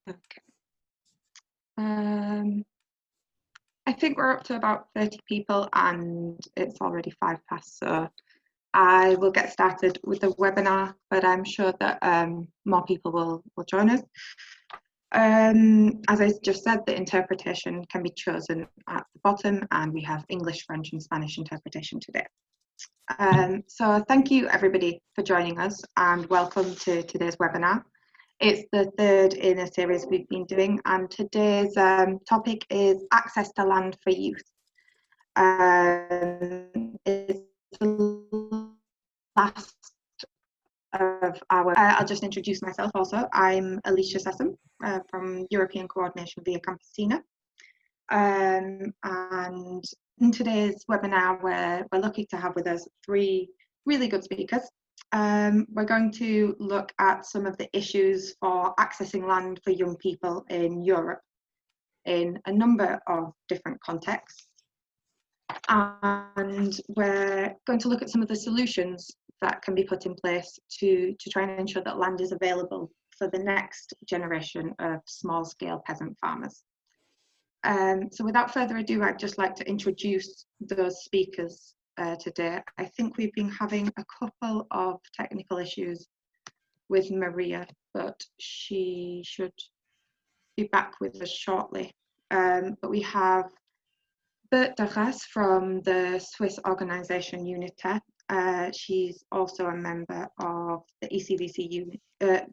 Okay. I think we're up to about 30 people and it's already 5 past, so I will get started with the webinar, but I'm sure that more people will join us. As I just said, the interpretation can be chosen at the bottom, and we have English, French and Spanish interpretation today. So thank you everybody for joining us and welcome to today's webinar. It's the third in a series we've been doing, and today's topic is access to land for youth. It's the last of our, I'll just introduce myself also. I'm Alicia Sessom from European Coordination via Campesina. And in today's webinar, we're lucky to have with us 3 really good speakers. We're going to look at some of the issues for accessing land for young people in Europe in a number of different contexts. And we're going to look at some of the solutions that can be put in place to try and ensure that land is available for the next generation of small-scale peasant farmers. So without further ado, I'd just like to introduce those speakers today. I think we've been having a couple of technical issues with Maria, but she should be back with us shortly. But we have Bert de Ras from the Swiss organisation UNITE. She's also a member of the ECVC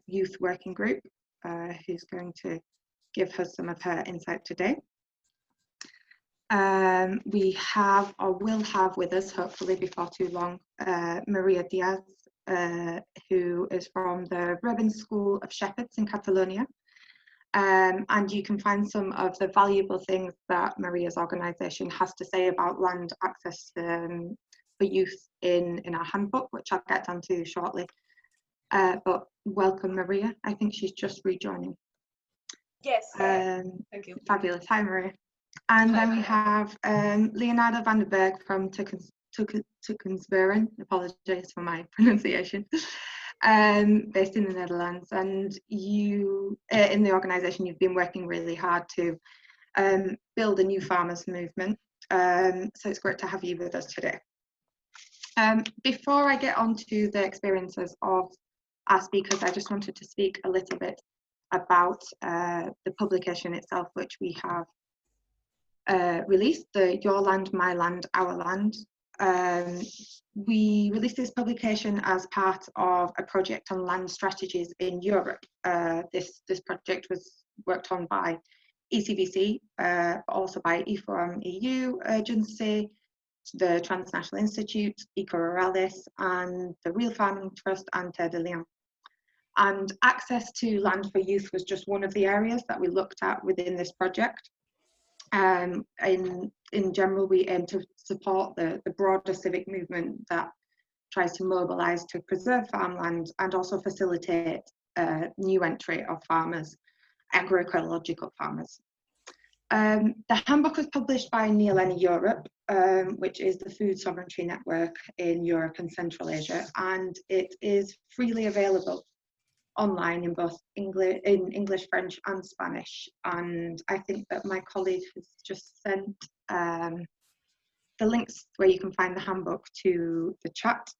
Youth Working Group, who's going to give us some of her insight today. We have, or will have with us, hopefully before too long, Maria Diaz, who is from the Rebin School of Shepherds in Catalonia. And you can find some of the valuable things that Maria's organisation has to say about land access for youth in our handbook, which I'll get onto shortly. But welcome, Maria. I think she's just rejoining. Yes, thank you. Fabulous. Hi, Maria. And then we have Leonardo van den Berg from Tukensberen, apologies for my pronunciation, based in the Netherlands. And you, in the organisation, you've been working really hard to build a new farmers movement. So it's great to have you with us today. Before I get on to the experiences of our speakers, I just wanted to speak a little bit about the publication itself, which we have released, the Your Land, My Land, Our Land. We released this publication as part of a project on land strategies in Europe. This project was worked on by ECVC, but also by IFORM EU Agency, the Transnational Institute, Eco Ruralis, and the Real Farming Trust and Terre de Liens. And access to land for youth was just one of the areas that we looked at within this project. In general, we aim to support the broader civic movement that tries to mobilise to preserve farmland and also facilitate new entry of farmers, agroecological farmers. The handbook was published by Neolena Europe, which is the food sovereignty network in Europe and Central Asia, and it is freely available online in both English, French and Spanish. And I think that my colleague has just sent the links where you can find the handbook to the chat.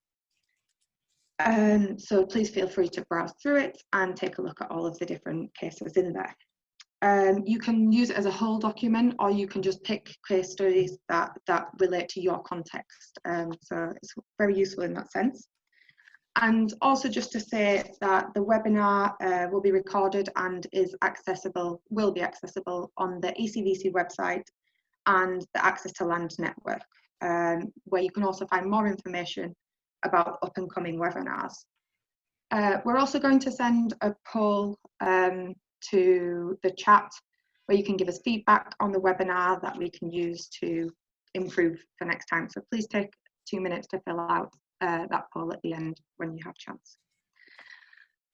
So please feel free to browse through it and take a look at all of the different cases in there. You can use it as a whole document, or you can just pick case studies that relate to your context. So it's very useful in that sense. And also just to say that the webinar will be recorded and will be accessible on the ECVC website and the Access to Land Network, where you can also find more information about up and coming webinars. We're also going to send a poll to the chat where you can give us feedback on the webinar that we can use to improve for next time. So please take 2 minutes to fill out that poll at the end when you have chance.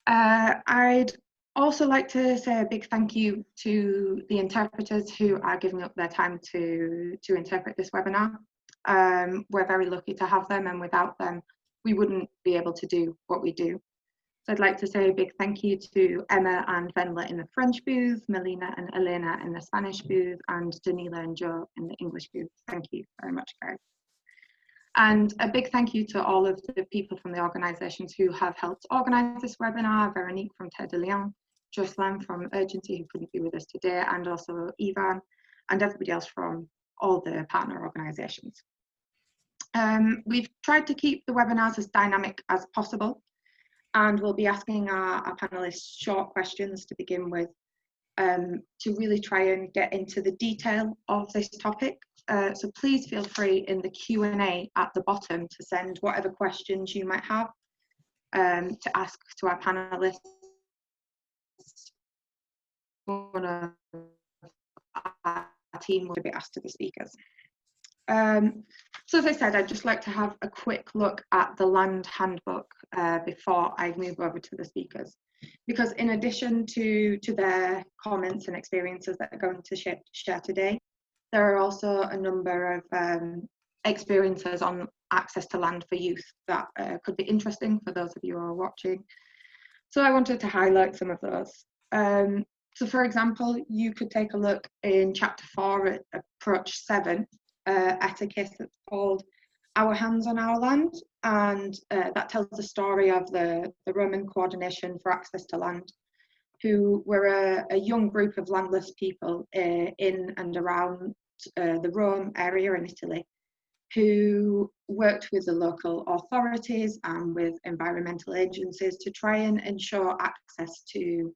I'd also like to say a big thank you to the interpreters who are giving up their time to interpret this webinar. We're very lucky to have them, and without them we wouldn't be able to do what we do. So I'd like to say a big thank you to Emma and Venla in the French booth, Melina and Elena in the Spanish booth, and Danila and Joe in the English booth. Thank you very much, guys. And a big thank you to all of the people from the organisations who have helped organise this webinar, Veronique from Terre de Lion, Jocelyn from Urgency, who couldn't be with us today, and also Ivan, and everybody else from all the partner organisations. We've tried to keep the webinars as dynamic as possible, and we'll be asking our panelists short questions to begin with, to really try and get into the detail of this topic. So please feel free in the Q&A at the bottom to send whatever questions you might have to ask to our panelists. One of our team will be asked to the speakers. So as I said, I'd just like to have a quick look at the land handbook before I move over to the speakers, because in addition to their comments and experiences that they're going to share today, there are also a number of experiences on access to land for youth that could be interesting for those of you who are watching. So I wanted to highlight some of those. So for example, you could take a look in chapter 4 at approach 7 at a case that's called Our Hands on Our Land, and that tells the story of the Roman Coordination for Access to Land, who were a young group of landless people in and around the Rome area in Italy, who worked with the local authorities and with environmental agencies to try and ensure access to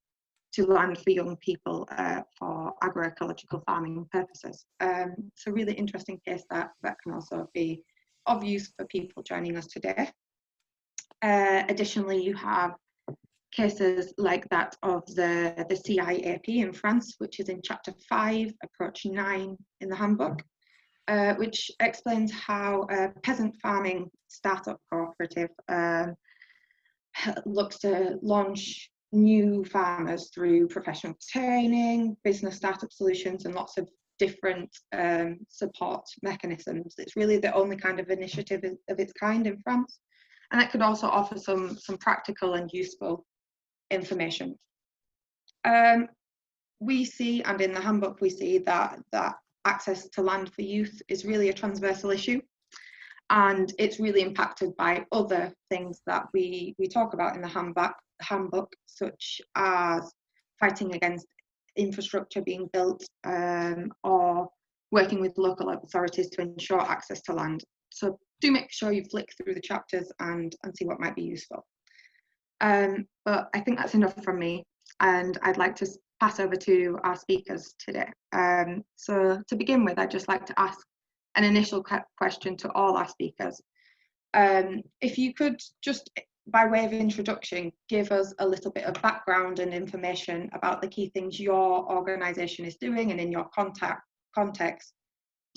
land for young people for agroecological farming purposes. It's a really interesting case that can also be of use for people joining us today. Additionally, you have cases like that of the CIAP in France, which is in chapter 5, approach 9 in the handbook, which explains how a peasant farming startup cooperative looks to launch new farmers through professional training, business startup solutions, and lots of different support mechanisms. It's really the only kind of initiative of its kind in France, and it could also offer some practical and useful information. We see, and in the handbook we see, that access to land for youth is really a transversal issue, and it's really impacted by other things that we talk about in the handbook, such as fighting against infrastructure being built, or working with local authorities to ensure access to land. So do make sure you flick through the chapters and see what might be useful. But I think that's enough from me, and I'd like to pass over to our speakers today. So to begin with, I'd just like to ask an initial question to all our speakers. If you could just, by way of introduction, give us a little bit of background and information about the key things your organisation is doing and in your context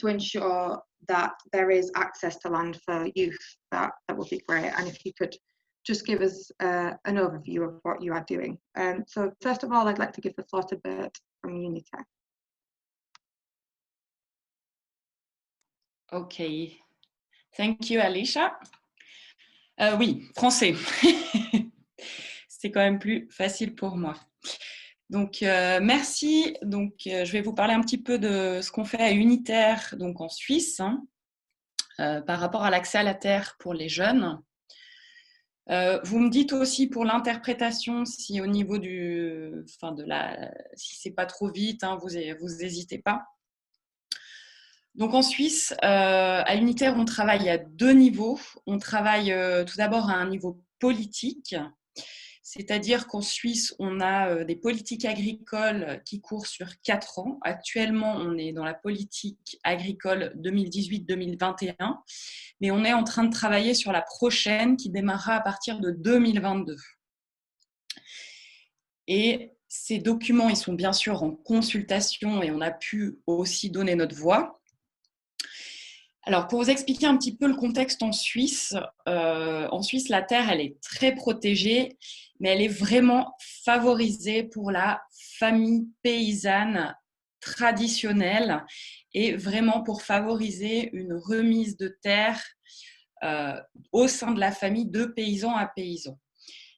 to ensure that there is access to land for youth, that would be great. And if you could just give us an overview of what you are doing. So first of all, I'd like to give the floor to Bert from Unitech. Okay, thank you, Alicia. Oui, français. C'est quand même plus facile pour moi. Donc, merci. Donc, je vais vous parler un petit peu de ce qu'on fait à Unitaire, donc en Suisse, par rapport à l'accès à la terre pour les jeunes. Vous me dites aussi pour l'interprétation si au niveau si c'est pas trop vite, vous n'hésitez pas. Donc en Suisse, à Unitaire, on travaille à 2 niveaux. On travaille tout d'abord à un niveau politique, c'est-à-dire qu'en Suisse, on a des politiques agricoles qui courent sur 4 ans. Actuellement, on est dans la politique agricole 2018-2021, mais on est en train de travailler sur la prochaine qui démarrera à partir de 2022. Et ces documents, ils sont bien sûr en consultation et on a pu aussi donner notre voix. Alors, pour vous expliquer un petit peu le contexte en Suisse, la terre, elle est très protégée, mais elle est vraiment favorisée pour la famille paysanne traditionnelle et vraiment pour favoriser une remise de terre au sein de la famille de paysan à paysan.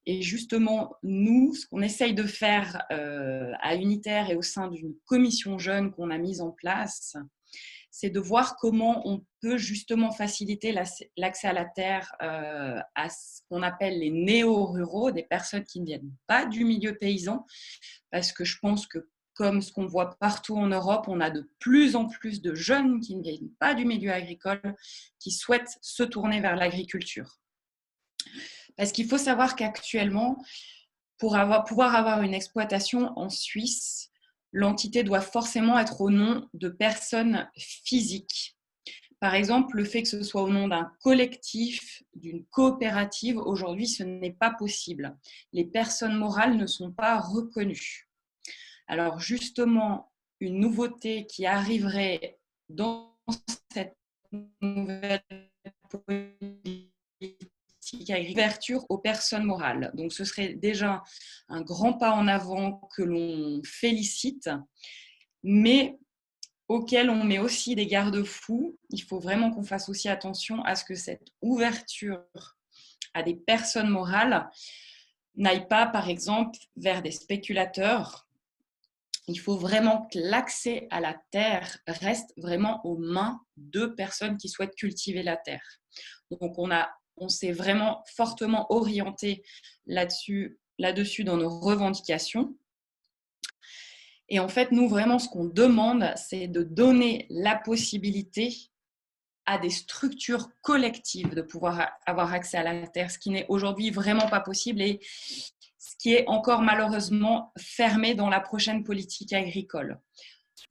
Et justement, nous, ce qu'on essaye de faire à Unitaire et au sein d'une commission jeune qu'on a mise en place, c'est de voir comment on peut justement faciliter l'accès à la terre à ce qu'on appelle les néo-ruraux, des personnes qui ne viennent pas du milieu paysan, parce que je pense que comme ce qu'on voit partout en Europe, on a de plus en plus de jeunes qui ne viennent pas du milieu agricole, qui souhaitent se tourner vers l'agriculture. Parce qu'il faut savoir qu'actuellement, pour pouvoir avoir une exploitation en Suisse, l'entité doit forcément être au nom de personnes physiques. Par exemple, le fait que ce soit au nom d'un collectif, d'une coopérative, aujourd'hui, ce n'est pas possible. Les personnes morales ne sont pas reconnues. Alors justement, une nouveauté qui arriverait dans cette nouvelle politique, ouverture aux personnes morales. Donc, ce serait déjà un grand pas en avant que l'on félicite, mais auquel on met aussi des garde-fous. Il faut vraiment qu'on fasse aussi attention à ce que cette ouverture à des personnes morales n'aille pas, par exemple, vers des spéculateurs. Il faut vraiment que l'accès à la terre reste vraiment aux mains de personnes qui souhaitent cultiver la terre. Donc, on s'est vraiment fortement orienté là-dessus dans nos revendications. Et en fait, nous, vraiment, ce qu'on demande, c'est de donner la possibilité à des structures collectives de pouvoir avoir accès à la terre, ce qui n'est aujourd'hui vraiment pas possible et ce qui est encore malheureusement fermé dans la prochaine politique agricole.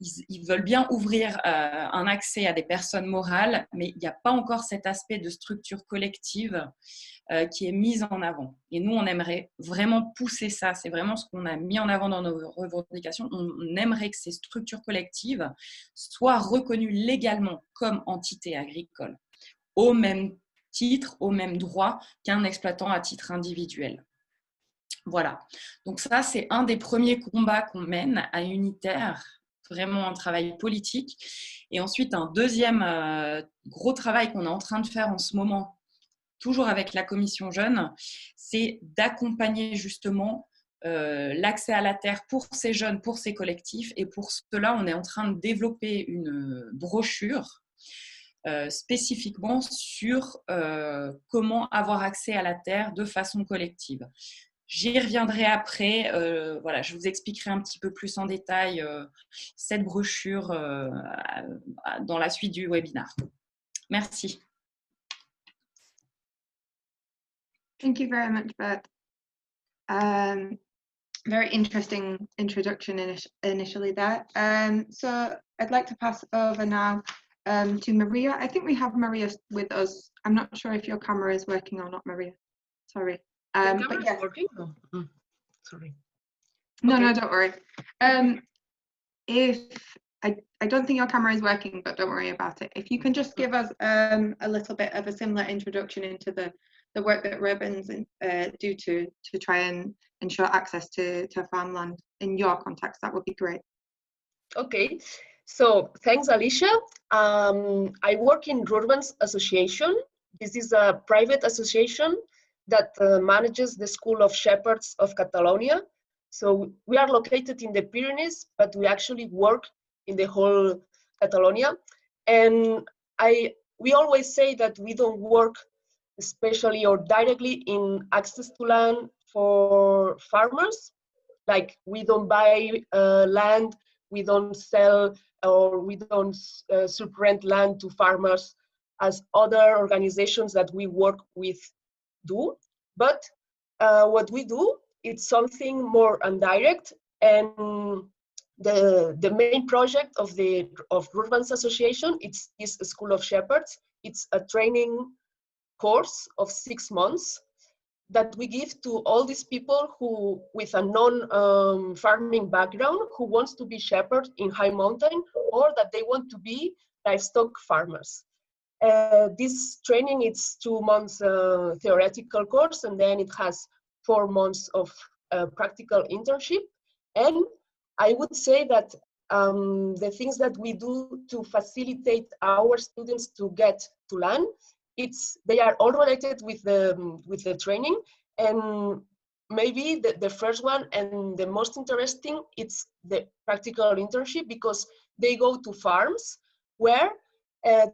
Ils veulent bien ouvrir un accès à des personnes morales, mais il n'y a pas encore cet aspect de structure collective qui est mise en avant. Et nous, on aimerait vraiment pousser ça. C'est vraiment ce qu'on a mis en avant dans nos revendications. On aimerait que ces structures collectives soient reconnues légalement comme entités agricoles, au même titre, au même droit qu'un exploitant à titre individuel. Voilà. Donc ça, c'est un des premiers combats qu'on mène à Unitaire, vraiment un travail politique. Et ensuite, un deuxième gros travail qu'on est en train de faire en ce moment, toujours avec la commission jeune, c'est d'accompagner justement l'accès à la terre pour ces jeunes, pour ces collectifs. Et pour cela, on est en train de développer une brochure spécifiquement sur comment avoir accès à la terre de façon collective. J'y reviendrai après. Voilà, je vous expliquerai un petit peu plus en détail cette brochure dans la suite du webinaire. Merci. Thank you very much, Beth. Very interesting introduction initially there. So I'd like to pass over now to Maria. I think we have Maria with us. I'm not sure if your camera is working or not, Maria. Sorry. But yeah. Working? Oh. Sorry. No, okay. No, don't worry. If I don't think your camera is working, but don't worry about it. If you can just give us a little bit of a similar introduction into the work that Rubens do to try and ensure access to farmland in your context, that would be great. Okay, so thanks, Alicia. I work in Rubens Association. This is a private association that manages the School of Shepherds of Catalonia. So we are located in the Pyrenees, but we actually work in the whole Catalonia. And we always say that we don't work especially or directly in access to land for farmers. Like we don't buy land, we don't sell, or we don't subrent land to farmers as other organizations that we work with do. But what we do, it's something more indirect, and the main project of Rubens Association, it's this School of Shepherds. It's a training course of 6 months that we give to all these people who, with a non-farming background, who wants to be shepherd in high mountain, or that they want to be livestock farmers. This training, it's 2 months theoretical course, and then it has 4 months of practical internship. And I would say that the things that we do to facilitate our students to get to land, they are all related with the training. And maybe the first one and the most interesting, it's the practical internship, because they go to farms where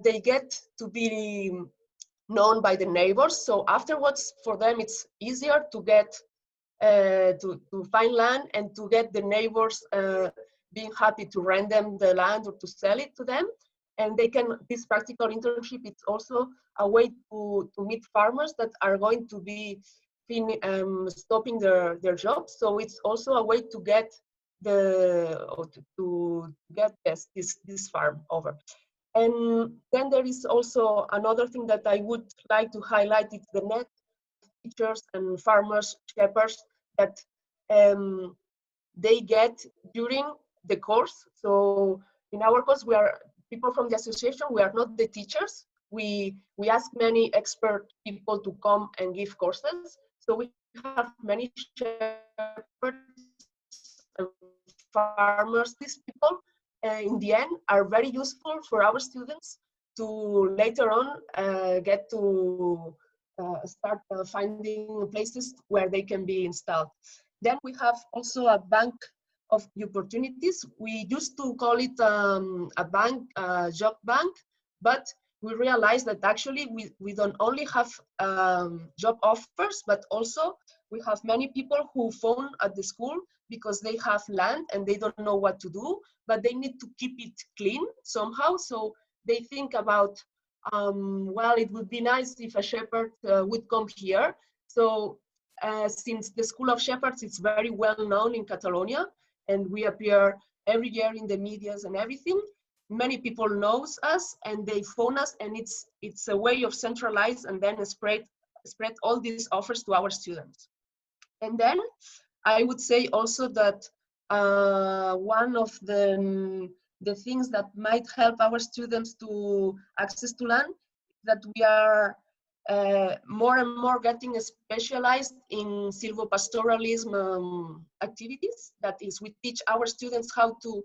they get to be known by the neighbors. So afterwards, for them, it's easier to get to find land and to get the neighbors being happy to rent them the land or to sell it to them. And they can, this practical internship, it's also a way to meet farmers that are going to be stopping their jobs. So it's also a way to get to get this farm over. And then there is also another thing that I would like to highlight. It's the net teachers and farmers, shepherds that they get during the course. So in our course, we are people from the association. We are not the teachers. We ask many expert people to come and give courses. So we have many shepherds and farmers. These people, in the end, are very useful for our students to later on get to start finding places where they can be installed. Then we have also a bank of opportunities. We used to call it a bank, job bank, but we realized that actually we don't only have job offers, but also we have many people who phone at the school because they have land and they don't know what to do, but they need to keep it clean somehow. So they think about, well, it would be nice if a shepherd would come here. So since the School of Shepherds is very well known in Catalonia, and we appear every year in the medias and everything, many people knows us and they phone us, and it's a way of centralize and then spread all these offers to our students. And then I would say also that one of the things that might help our students to access to land, that we are more and more getting specialized in silvopastoralism activities. That is, we teach our students how to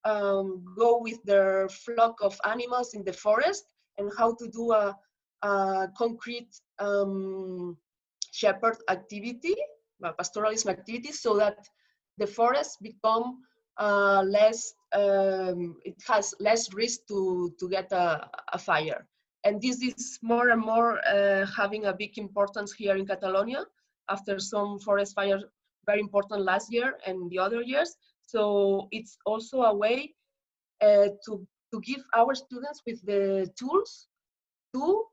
go with their flock of animals in the forest and how to do a concrete shepherd activity, pastoralism activity, so that the forests become less, it has less risk to get a fire. And this is more and more having a big importance here in Catalonia after some forest fires, very important last year and the other years. So it's also a way to give our students with the tools to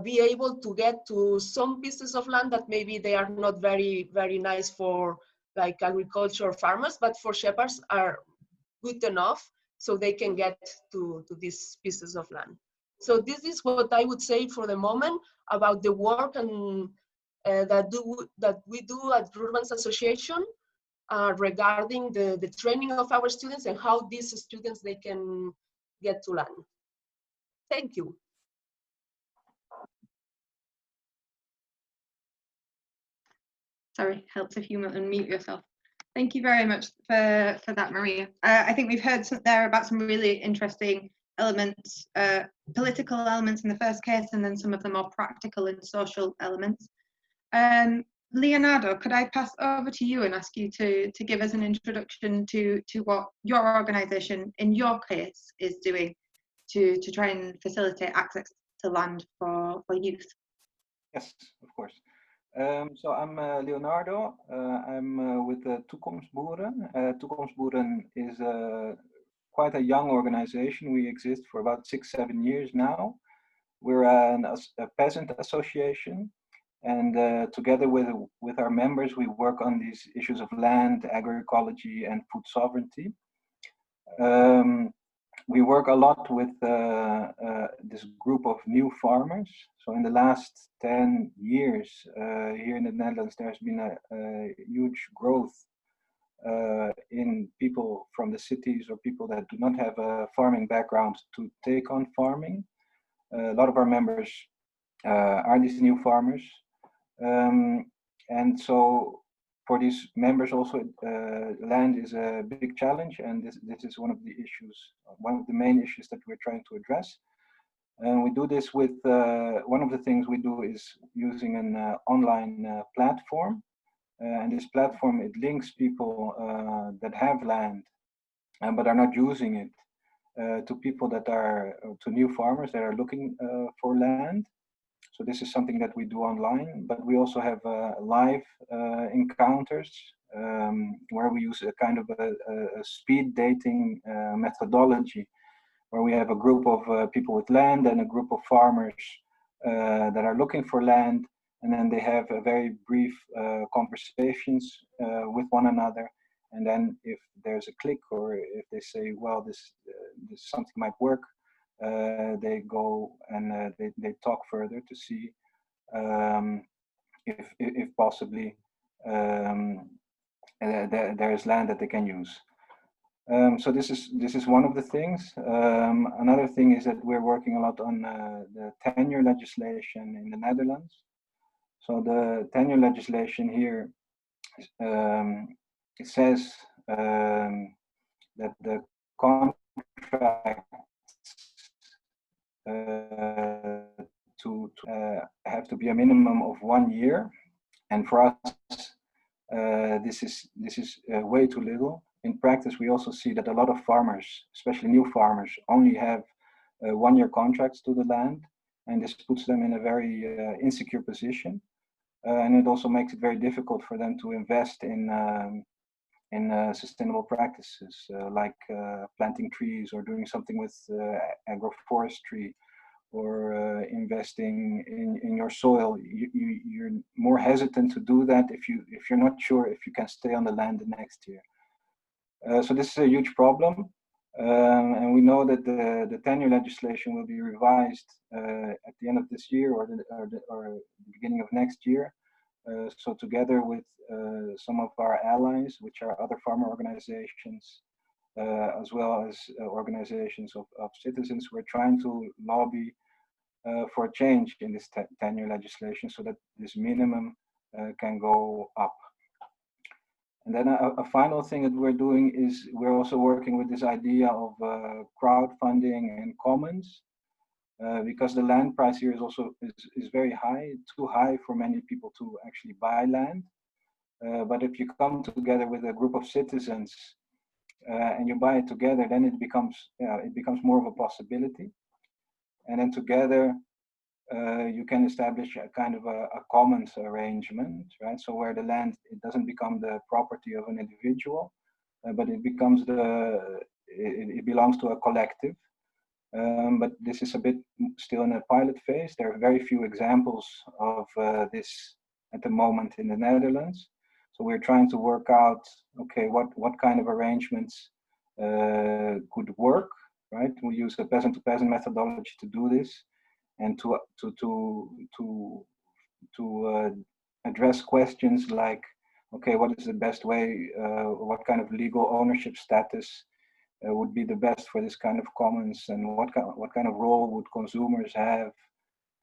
be able to get to some pieces of land that maybe they are not very, very nice for like agriculture farmers, but for shepherds are good enough so they can get to these pieces of land. So this is what I would say for the moment about the work and that we do at Rurbans Association regarding the training of our students and how these students they can get to land. Thank you. Sorry, helps if you unmute yourself. Thank you very much for that, Maria. I think we've heard there about some really interesting elements, political elements in the first case, and then some of the more practical and social elements. Leonardo, could I pass over to you and ask you to give us an introduction to what your organisation, in your case, is doing to try and facilitate access to land for youth? Yes, of course. So I'm Leonardo. I'm with Toekomstboeren. Toekomstboeren is quite a young organization. We exist for about 6-7 years now. We're a peasant association, and together with our members, we work on these issues of land, agroecology, and food sovereignty. We work a lot with this group of new farmers. So in the last 10 years here in the Netherlands, there's been a huge growth in people from the cities or people that do not have a farming background to take on farming. A lot of our members are these new farmers. And so for these members also, land is a big challenge, and this is one of the issues, one of the main issues that we're trying to address. And we do this with, one of the things we do is using an online platform And this platform, it links people that have land but are not using it to people that are, to new farmers that are looking for land. So this is something that we do online, but we also have live encounters where we use a kind of a speed dating methodology, where we have a group of people with land and a group of farmers that are looking for land, and then they have a very brief conversations with one another. And then if there's a click, or if they say, well, this something might work, they go and they talk further to see if possibly there is land that they can use. So this is one of the things. Another thing is that we're working a lot on the tenure legislation in the Netherlands. So the tenure legislation here, it says that the contract to have to be a minimum of 1 year, and for us this is way too little. In practice, we also see that a lot of farmers, especially new farmers, only have 1-year contracts to the land, and this puts them in a very insecure position, and it also makes it very difficult for them to invest in sustainable practices like planting trees or doing something with agroforestry, or investing in your soil. You're more hesitant to do that if you're not sure if you can stay on the land the next year. So this is a huge problem, and we know that the tenure legislation will be revised at the end of this year or the beginning of next year. So together with some of our allies, which are other farmer organizations, as well as organizations of citizens, we're trying to lobby for a change in this tenure legislation so that this minimum can go up. And then a final thing that we're doing is we're also working with this idea of crowdfunding and commons, because the land price here is also is very high, too high for many people to actually buy land. But if you come together with a group of citizens and you buy it together, then it becomes more of a possibility. And then together you can establish a kind of a commons arrangement, right? So where the land, it doesn't become the property of an individual, but it becomes it belongs to a collective. But this is a bit still in a pilot phase. There are very few examples of this at the moment in the Netherlands. So we're trying to work out, okay, what kind of arrangements could work, right? We use the peasant-to-peasant methodology to do this, and to address questions like, okay, what is the best way? What kind of legal ownership status would be the best for this kind of commons, and what kind of role would consumers have?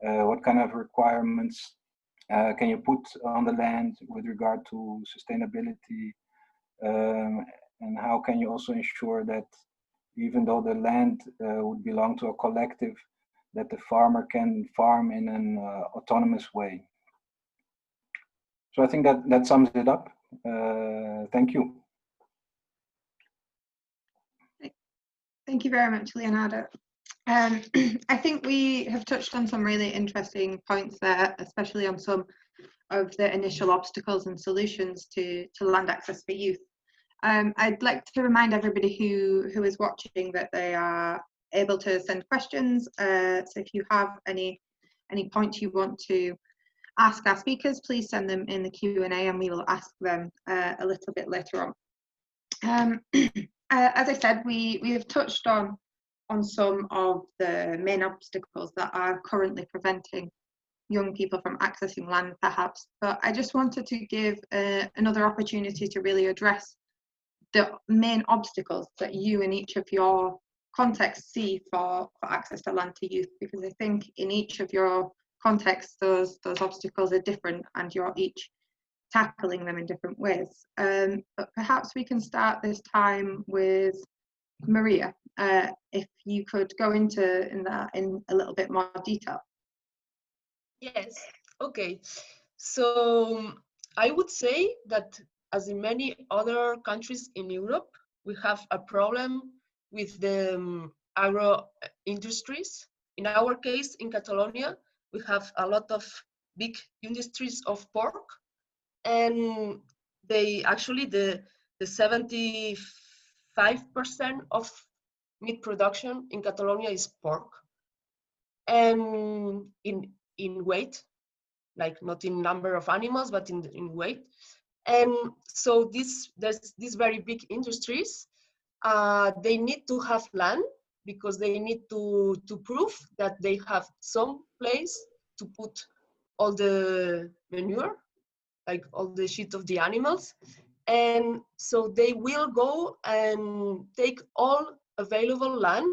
What kind of requirements can you put on the land with regard to sustainability? And how can you also ensure that even though the land would belong to a collective, that the farmer can farm in an autonomous way? So I think that sums it up. Thank you. Thank you very much, Leonardo. I think we have touched on some really interesting points there, especially on some of the initial obstacles and solutions to land access for youth. I'd like to remind everybody who is watching that they are able to send questions. So if you have any points you want to ask our speakers, please send them in the Q&A and we will ask them a little bit later on. As I said, we have touched on some of the main obstacles that are currently preventing young people from accessing land, perhaps, but I just wanted to give another opportunity to really address the main obstacles that you in each of your contexts see for access to land to youth, because I think in each of your contexts those obstacles are different and you're each tackling them in different ways. But perhaps we can start this time with Maria, if you could go into that in a little bit more detail. Yes, okay. So I would say that, as in many other countries in Europe, we have a problem with the agro industries. In our case, in Catalonia, we have a lot of big industries of pork, and they actually the 75% of meat production in Catalonia is pork, and in weight, like not in number of animals, but in weight. And so there's these very big industries. They need to have land because they need to prove that they have some place to put all the manure, like all the shit of the animals. And so they will go and take all available land,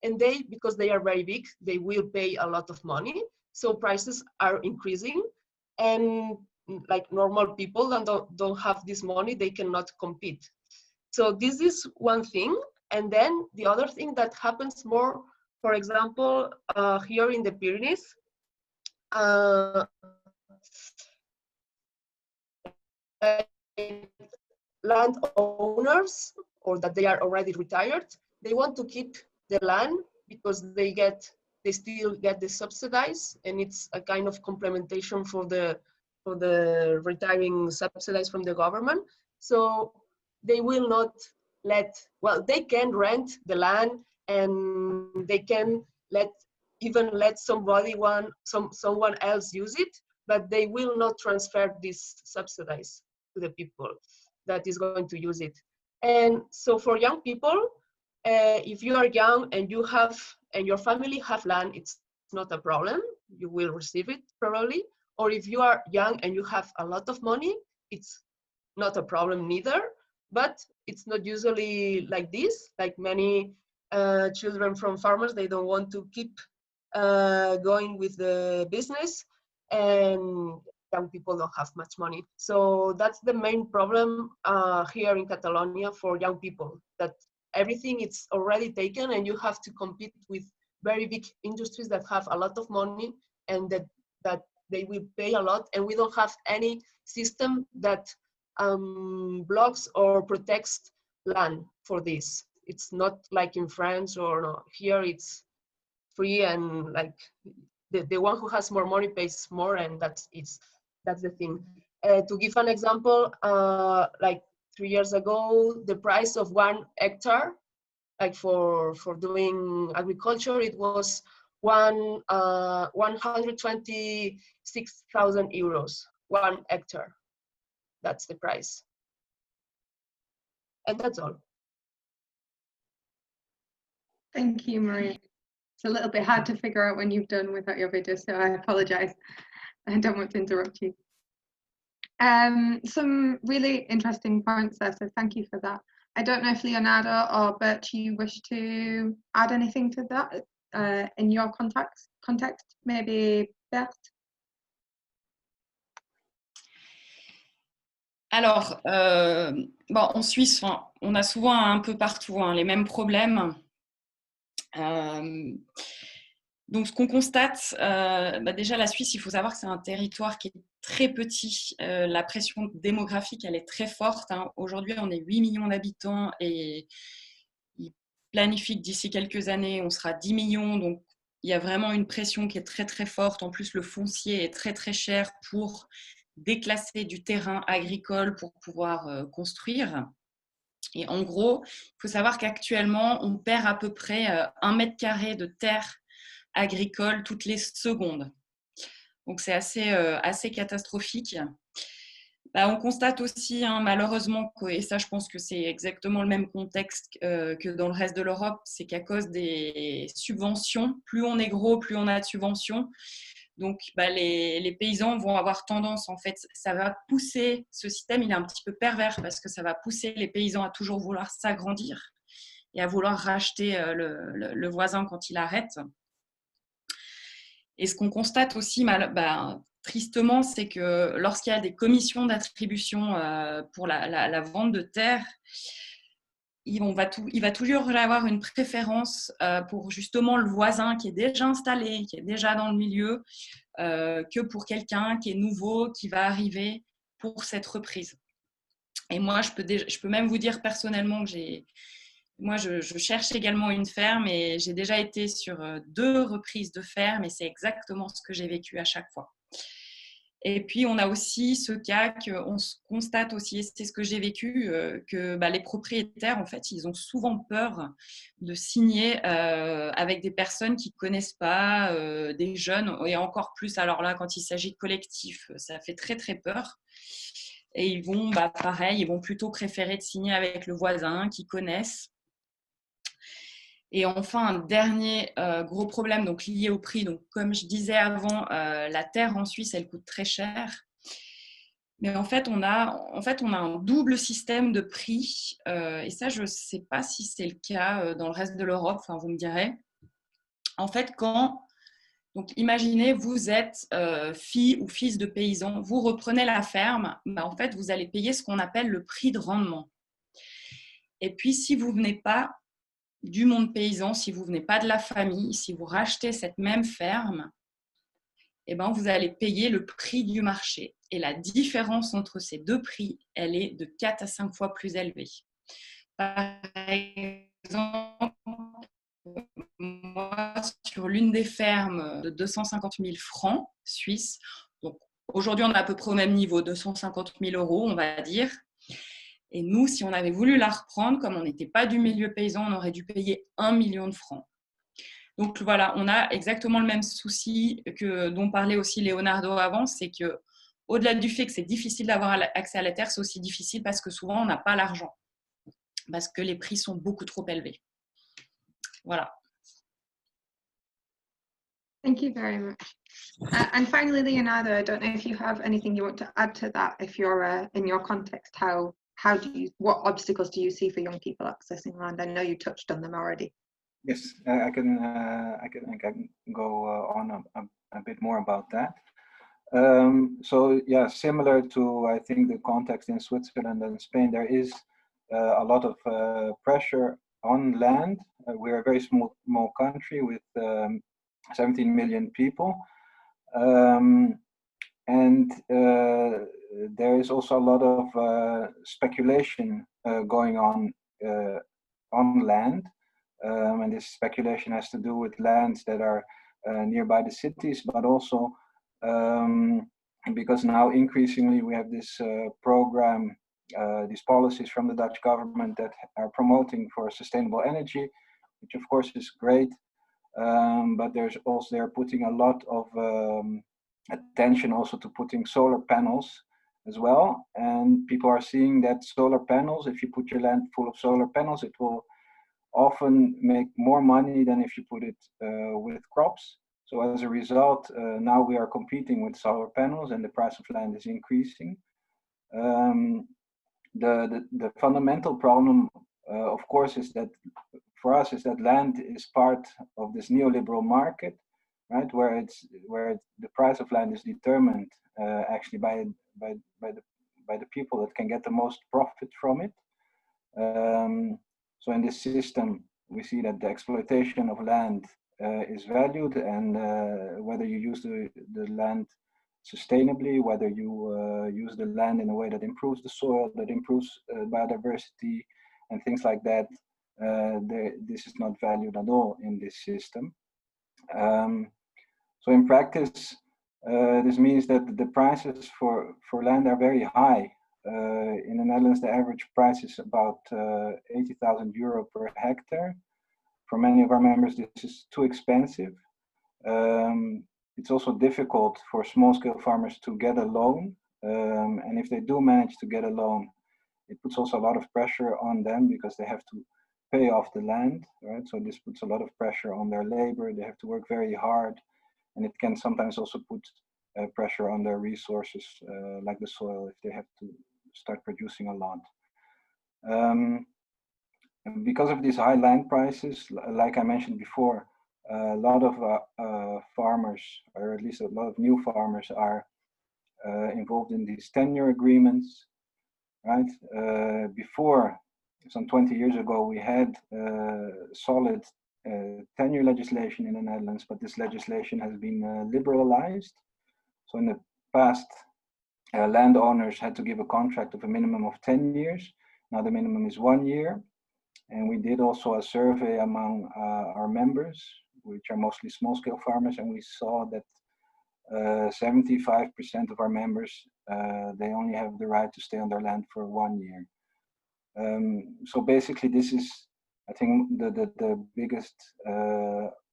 and they, because they are very big, they will pay a lot of money. So prices are increasing, and like normal people that don't have this money, they cannot compete. So this is one thing. And then the other thing that happens more, for example, here in the Pyrenees, landowners, or that they are already retired, they want to keep the land because they still get the subsidies, and it's a kind of complementation for the retiring subsidies from the government. So they will not well, they can rent the land, and they can even let someone else use it, but they will not transfer these subsidies to the people that is going to use it. And so for young people, if you are young and your family have land, it's not a problem. You will receive it probably. Or if you are young and you have a lot of money, it's not a problem neither. But it's not usually like this. Like many children from farmers, they don't want to keep going with the business, and young people don't have much money. So that's the main problem here in Catalonia for young people, that everything is already taken, and you have to compete with very big industries that have a lot of money, and that they will pay a lot, and we don't have any system that blocks or protects land for this. It's not like in France or no. Here it's free, and like the one who has more money pays more, and that's the thing. To give an example, like 3 years ago, the price of 1 hectare, like for doing agriculture, it was 126,000 euros, 1 hectare. That's the price. And that's all. Thank you, Maria. It's a little bit hard to figure out when you've done without your video, so I apologize. I don't want to interrupt you. Some really interesting points there, so thank you for that. I don't know if Leonardo or Bert, you wish to add anything to that in your context, maybe Bert? Alors, bon, en Suisse, on a souvent un peu partout les mêmes problèmes. Donc, ce qu'on constate, déjà la Suisse, il faut savoir que c'est un territoire qui est très petit. La pression démographique, elle est très forte. Aujourd'hui, on est 8 millions d'habitants et ils planifient que d'ici quelques années, on sera 10 millions. Donc, il y a vraiment une pression qui est très, très forte. En plus, le foncier est très, très cher pour déclasser du terrain agricole pour pouvoir construire. Et en gros, il faut savoir qu'actuellement, on perd à peu près 1 mètre carré de terre agricole toutes les secondes. Donc, c'est assez catastrophique. On constate aussi, malheureusement, et ça, je pense que c'est exactement le même contexte que dans le reste de l'Europe, c'est qu'à cause des subventions, plus on est gros, plus on a de subventions. Donc, les paysans vont avoir tendance, en fait, ça va pousser, ce système, il est un petit peu pervers parce que ça va pousser les paysans à toujours vouloir s'agrandir et à vouloir racheter le voisin quand il arrête. Et ce qu'on constate aussi, tristement, c'est que lorsqu'il y a des commissions d'attribution pour la vente de terre, il va toujours avoir une préférence pour justement le voisin qui est déjà installé, qui est déjà dans le milieu, que pour quelqu'un qui est nouveau, qui va arriver pour cette reprise. Et moi, je peux même vous dire personnellement que je cherche également une ferme et j'ai déjà été sur 2 reprises de ferme et c'est exactement ce que j'ai vécu à chaque fois. Et puis, on a aussi ce cas qu'on constate aussi, et c'est ce que j'ai vécu, que les propriétaires, en fait, ils ont souvent peur de signer avec des personnes qu'ils ne connaissent pas, des jeunes, et encore plus, alors là, quand il s'agit de collectifs, ça fait très, très peur. Et ils vont, pareil, ils vont plutôt préférer de signer avec le voisin qu'ils connaissent. Et enfin, un dernier gros problème donc, lié au prix. Donc, comme je disais avant, la terre en Suisse, elle coûte très cher. Mais en fait, on a un double système de prix. Et ça, je ne sais pas si c'est le cas dans le reste de l'Europe. Enfin, vous me direz. En fait, donc, imaginez, vous êtes fille ou fils de paysan, vous reprenez la ferme, en fait, vous allez payer ce qu'on appelle le prix de rendement. Et puis, si vous ne venez pas du monde paysan, si vous ne venez pas de la famille, si vous rachetez cette même ferme, vous allez payer le prix du marché. Et la différence entre ces 2 prix, elle est de 4 à 5 fois plus élevée. Par exemple, moi, sur l'une des fermes de 250 000 francs suisses, donc aujourd'hui, on est à peu près au même niveau, 250 000 €, on va dire. Et nous, si on avait voulu la reprendre, comme on n'était pas du milieu paysan, on aurait dû payer 1 million de francs. Donc voilà, on a exactement le même souci dont parlait aussi Leonardo avant, c'est que au-delà du fait que c'est difficile d'avoir accès à la terre, c'est aussi difficile parce que souvent on n'a pas l'argent, parce que les prix sont beaucoup trop élevés. Voilà. Thank you very much. And finally, Leonardo, I don't know if you have anything you want to add to that. If you're in your context, what obstacles do you see for young people accessing land? I know you touched on them already. Yes, I can go on a bit more about that. So yeah, similar to I think the context in Switzerland and Spain, there is a lot of pressure on land. We're a very small country with 17 million people, and there is also a lot of speculation going on land. And this speculation has to do with lands that are nearby the cities, but also because now increasingly we have this program, these policies from the Dutch government that are promoting for sustainable energy, which of course is great, but they're putting a lot of attention also to putting solar panels as well. And people are seeing that solar panels, if you put your land full of solar panels, it will often make more money than if you put it with crops. So as a result, now we are competing with solar panels and the price of land is increasing. The fundamental problem, of course, is that for us is that land is part of this neoliberal market, right? Where the price of land is determined actually by the people that can get the most profit from it. So in this system, we see that the exploitation of land is valued, and whether you use the land sustainably, whether you use the land in a way that improves the soil, that improves biodiversity, and things like that, this is not valued at all in this system. So in practice, this means that the prices for land are very high. In the Netherlands, the average price is about 80,000 euro per hectare. For many of our members, this is too expensive. It's also difficult for small-scale farmers to get a loan. And if they do manage to get a loan, it puts also a lot of pressure on them because they have to pay off the land, right? So this puts a lot of pressure on their labor. They have to work very hard. And it can sometimes also put pressure on their resources, like the soil, if they have to start producing a lot. And because of these high land prices, like I mentioned before, a lot of farmers, or at least a lot of new farmers, are involved in these tenure agreements, right? Before, some 20 years ago, we had solid tenure legislation in the Netherlands, but this legislation has been liberalized. So in the past landowners had to give a contract of a minimum of 10 years. Now the minimum is 1 year. And we did also a survey among our members, which are mostly small-scale farmers, and we saw that 75% of our members, they only have the right to stay on their land for 1 year. So basically this is, I think, the biggest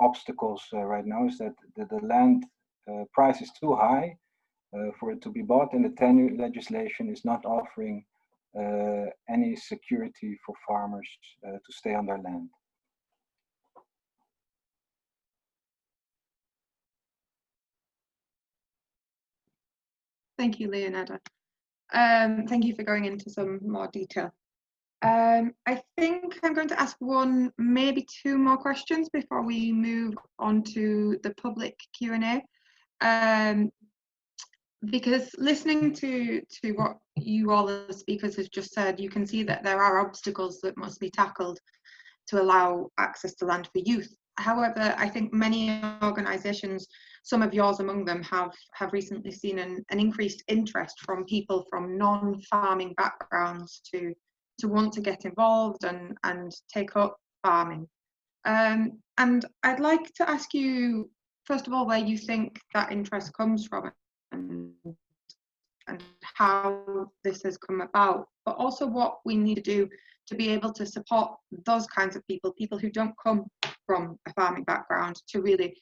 obstacles right now is that the land price is too high for it to be bought, and the tenure legislation is not offering any security for farmers to stay on their land. Thank you, Leonardo. Thank you for going into some more detail. I think I'm going to ask one, maybe two more questions before we move on to the public Q&A. Because listening to what you all as speakers have just said, you can see that there are obstacles that must be tackled to allow access to land for youth. However, I think many organisations, some of yours among them, have recently seen an increased interest from people from non-farming backgrounds to want to get involved and take up farming. And I'd like to ask you, first of all, where you think that interest comes from and how this has come about, but also what we need to do to be able to support those kinds of people who don't come from a farming background, to really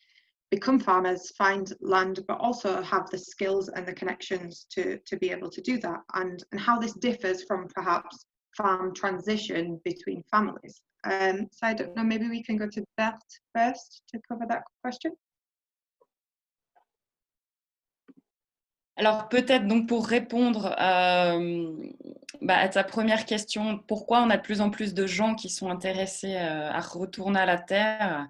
become farmers, find land, but also have the skills and the connections to be able to do that, and how this differs from perhaps farm transition between families. So I don't know, maybe we can go to Bert first to cover that question. Alors peut-être donc pour répondre à ta première question, pourquoi on a de plus en plus de gens qui sont intéressés à retourner à la terre?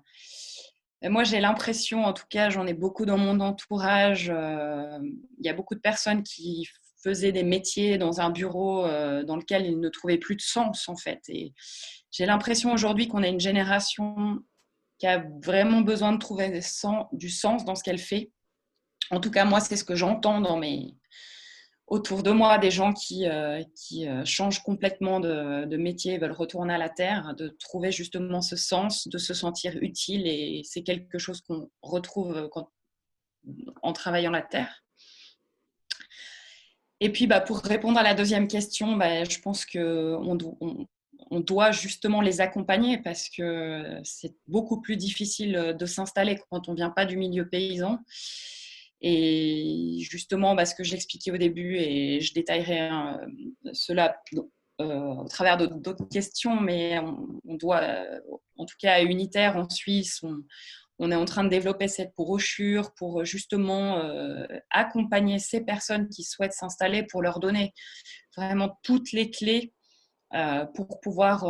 Moi j'ai l'impression, en tout cas j'en ai beaucoup dans mon entourage, il y a beaucoup de personnes qui faisaient des métiers dans un bureau dans lequel ils ne trouvaient plus de sens en fait. Et j'ai l'impression aujourd'hui qu'on a une génération qui a vraiment besoin de trouver du sens dans ce qu'elle fait. En tout cas, moi, c'est ce que j'entends autour de moi, des gens qui changent complètement de métier, veulent retourner à la terre, de trouver justement ce sens, de se sentir utile. Et c'est quelque chose qu'on retrouve en travaillant la terre. Et puis, pour répondre à la deuxième question, je pense qu'on doit justement les accompagner parce que c'est beaucoup plus difficile de s'installer quand on ne vient pas du milieu paysan. Et justement, ce que j'expliquais au début, et je détaillerai cela au travers d'autres questions, mais on doit, en tout cas à Unitaire en Suisse, on est en train de développer cette brochure pour justement accompagner ces personnes qui souhaitent s'installer, pour leur donner vraiment toutes les clés pour pouvoir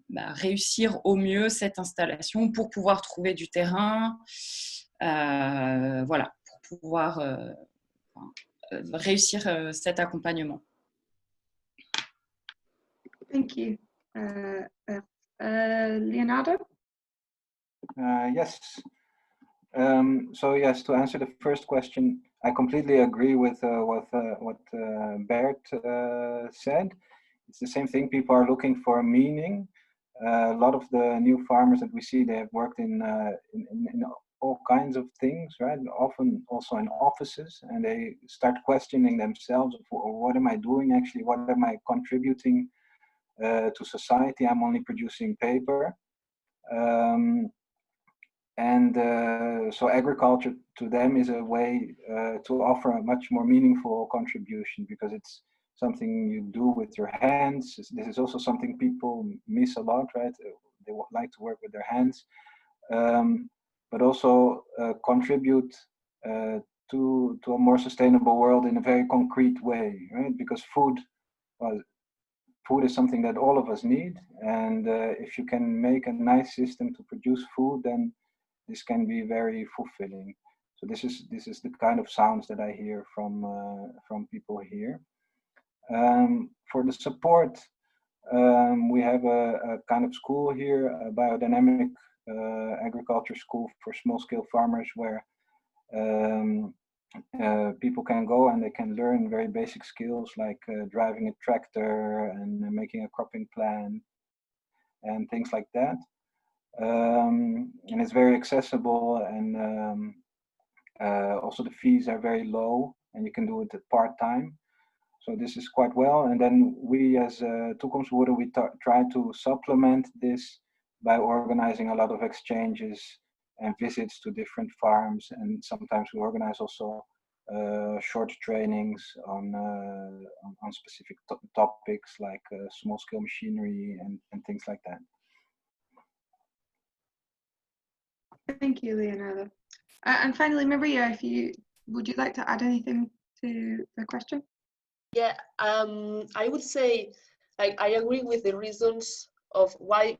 réussir au mieux cette installation, pour pouvoir trouver du terrain, voilà, pour pouvoir réussir cet accompagnement. Thank you. Leonardo? Yes. So yes, to answer the first question, I completely agree with what Bert said. It's the same thing. People are looking for meaning. A lot of the new farmers that we see, they have worked in all kinds of things, right? Often also in offices, and they start questioning themselves: what am I doing actually? What am I contributing to society? I'm only producing paper. So agriculture to them is a way to offer a much more meaningful contribution, because it's something you do with your hands. This is also something people miss a lot, right? They like to work with their hands, but also contribute to a more sustainable world in a very concrete way, right? Because food is something that all of us need, and if you can make a nice system to produce food, then this can be very fulfilling. So this is the kind of sounds that I hear from people here. For the support, we have a kind of school here, a biodynamic agriculture school for small-scale farmers, where people can go and they can learn very basic skills like driving a tractor and making a cropping plan and things like that. And it's very accessible, and also the fees are very low, and you can do it part-time. So this is quite well. And then we as Toekomstboeren, we try to supplement this by organizing a lot of exchanges and visits to different farms. And sometimes we organize also short trainings on specific topics like small-scale machinery and things like that. Thank you, Leonardo. And finally, Maria, would you like to add anything to the question? Yeah, I would say I agree with the reasons of why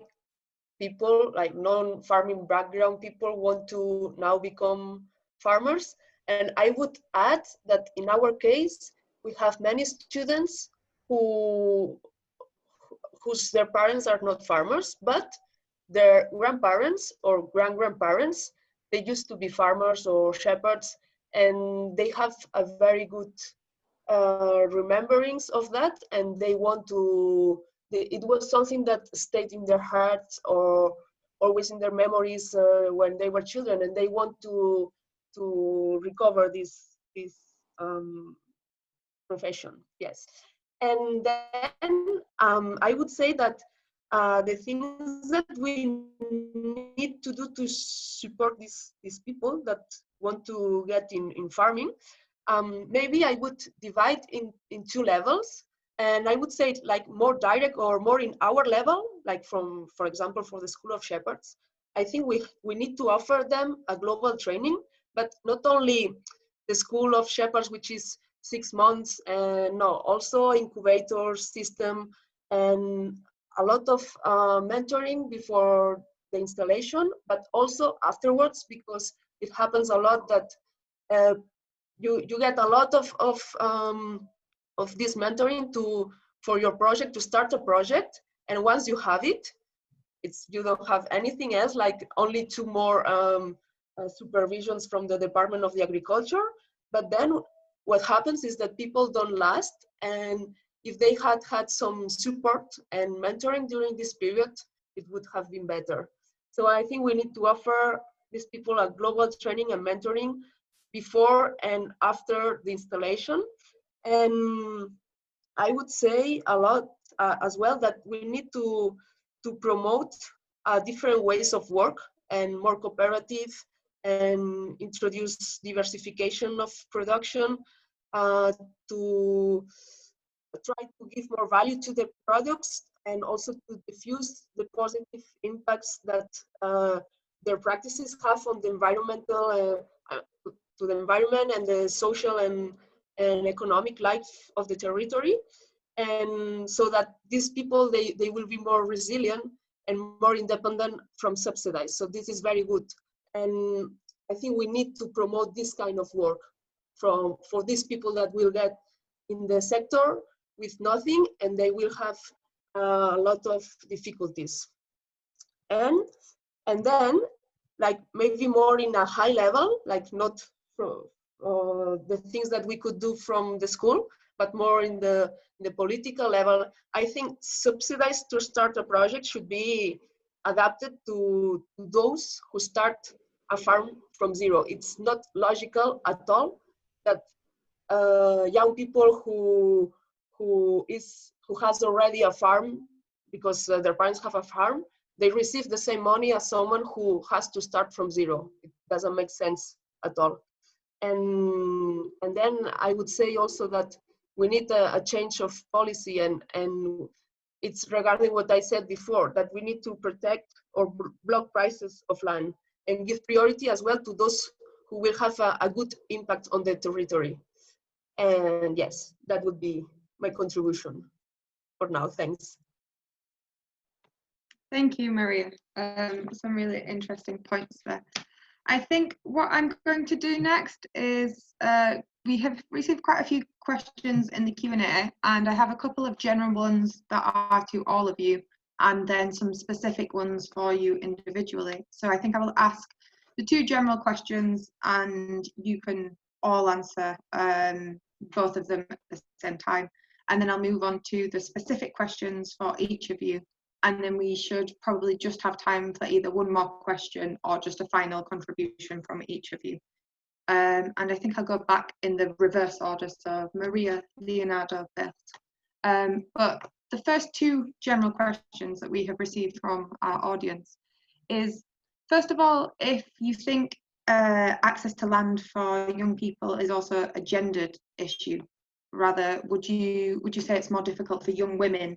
people like non-farming background people want to now become farmers. And I would add that in our case, we have many students whose their parents are not farmers, but their grandparents or grandparents, they used to be farmers or shepherds, and they have a very good rememberings of that, and they want to, it was something that stayed in their hearts or always in their memories when they were children, and they want to recover this profession. Yes. And then I would say that the things that we need to do to support these people that want to get in farming, maybe I would divide in two levels. And I would say like more direct or more in our level, like from, for example, for the School of Shepherds. I think we need to offer them a global training, but not only the School of Shepherds, which is 6 months, and no, also incubator system and a lot of mentoring before the installation, but also afterwards, because it happens a lot that you get a lot of this mentoring for your project, to start a project, and once you have it, you don't have anything else, like only 2 more supervisions from the Department of the Agriculture. But then what happens is that people don't last, and if they had some support and mentoring during this period, it would have been better. So I think we need to offer these people a global training and mentoring before and after the installation. And I would say a lot as well that we need to promote different ways of work and more cooperative, and introduce diversification of production, to try to give more value to the products, and also to diffuse the positive impacts that their practices have on the environmental, to the environment and the social and economic life of the territory. And so that these people, they will be more resilient and more independent from subsidies. So this is very good. And I think we need to promote this kind of work for these people that will get in the sector with nothing, and they will have a lot of difficulties. And then, like maybe more in a high level, like not from the things that we could do from the school, but more in the political level, I think subsidies to start a project should be adapted to those who start a farm from zero. It's not logical at all that young people who has already a farm, because their parents have a farm, they receive the same money as someone who has to start from zero. It doesn't make sense at all. And then I would say also that we need a change of policy, and it's regarding what I said before, that we need to protect or block prices of land and give priority as well to those who will have a good impact on the territory. And yes, that would be my contribution for now. Thanks. Thank you, Maria. Some really interesting points there. I think what I'm going to do next is we have received quite a few questions in the Q&A, and I have a couple of general ones that are to all of you, and then some specific ones for you individually. So I think I will ask the 2 general questions, and you can all answer both of them at the same time, and then I'll move on to the specific questions for each of you, and then we should probably just have time for either one more question or just a final contribution from each of you. And I think I'll go back in the reverse order, so Maria, Leonardo, Beth. But the first two general questions that we have received from our audience is, first of all, if you think access to land for young people is also a gendered issue. Rather, would you say it's more difficult for young women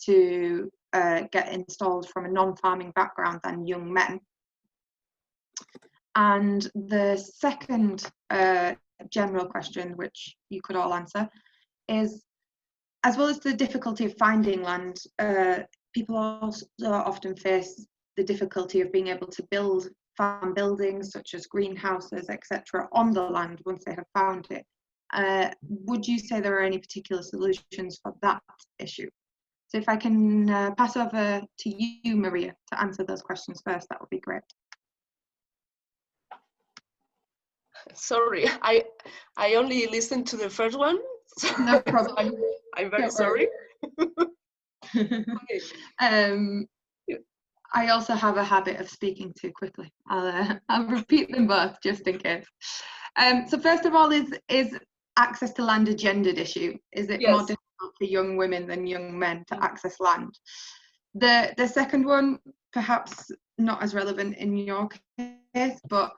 to get installed from a non-farming background than young men? And the second general question, which you could all answer, is, as well as the difficulty of finding land, people also often face the difficulty of being able to build farm buildings such as greenhouses, etc., on the land once they have found it. Would you say there are any particular solutions for that issue? So if I can pass over to you, Maria, to answer those questions first, that would be great. Sorry, I only listened to the first one. So No problem. I'm very sorry. Okay. I also have a habit of speaking too quickly. I'll repeat them both just in case. So first of all, is access to land a gendered issue? Is it more difficult for young women than young men to access land? The second one, perhaps not as relevant in your case, but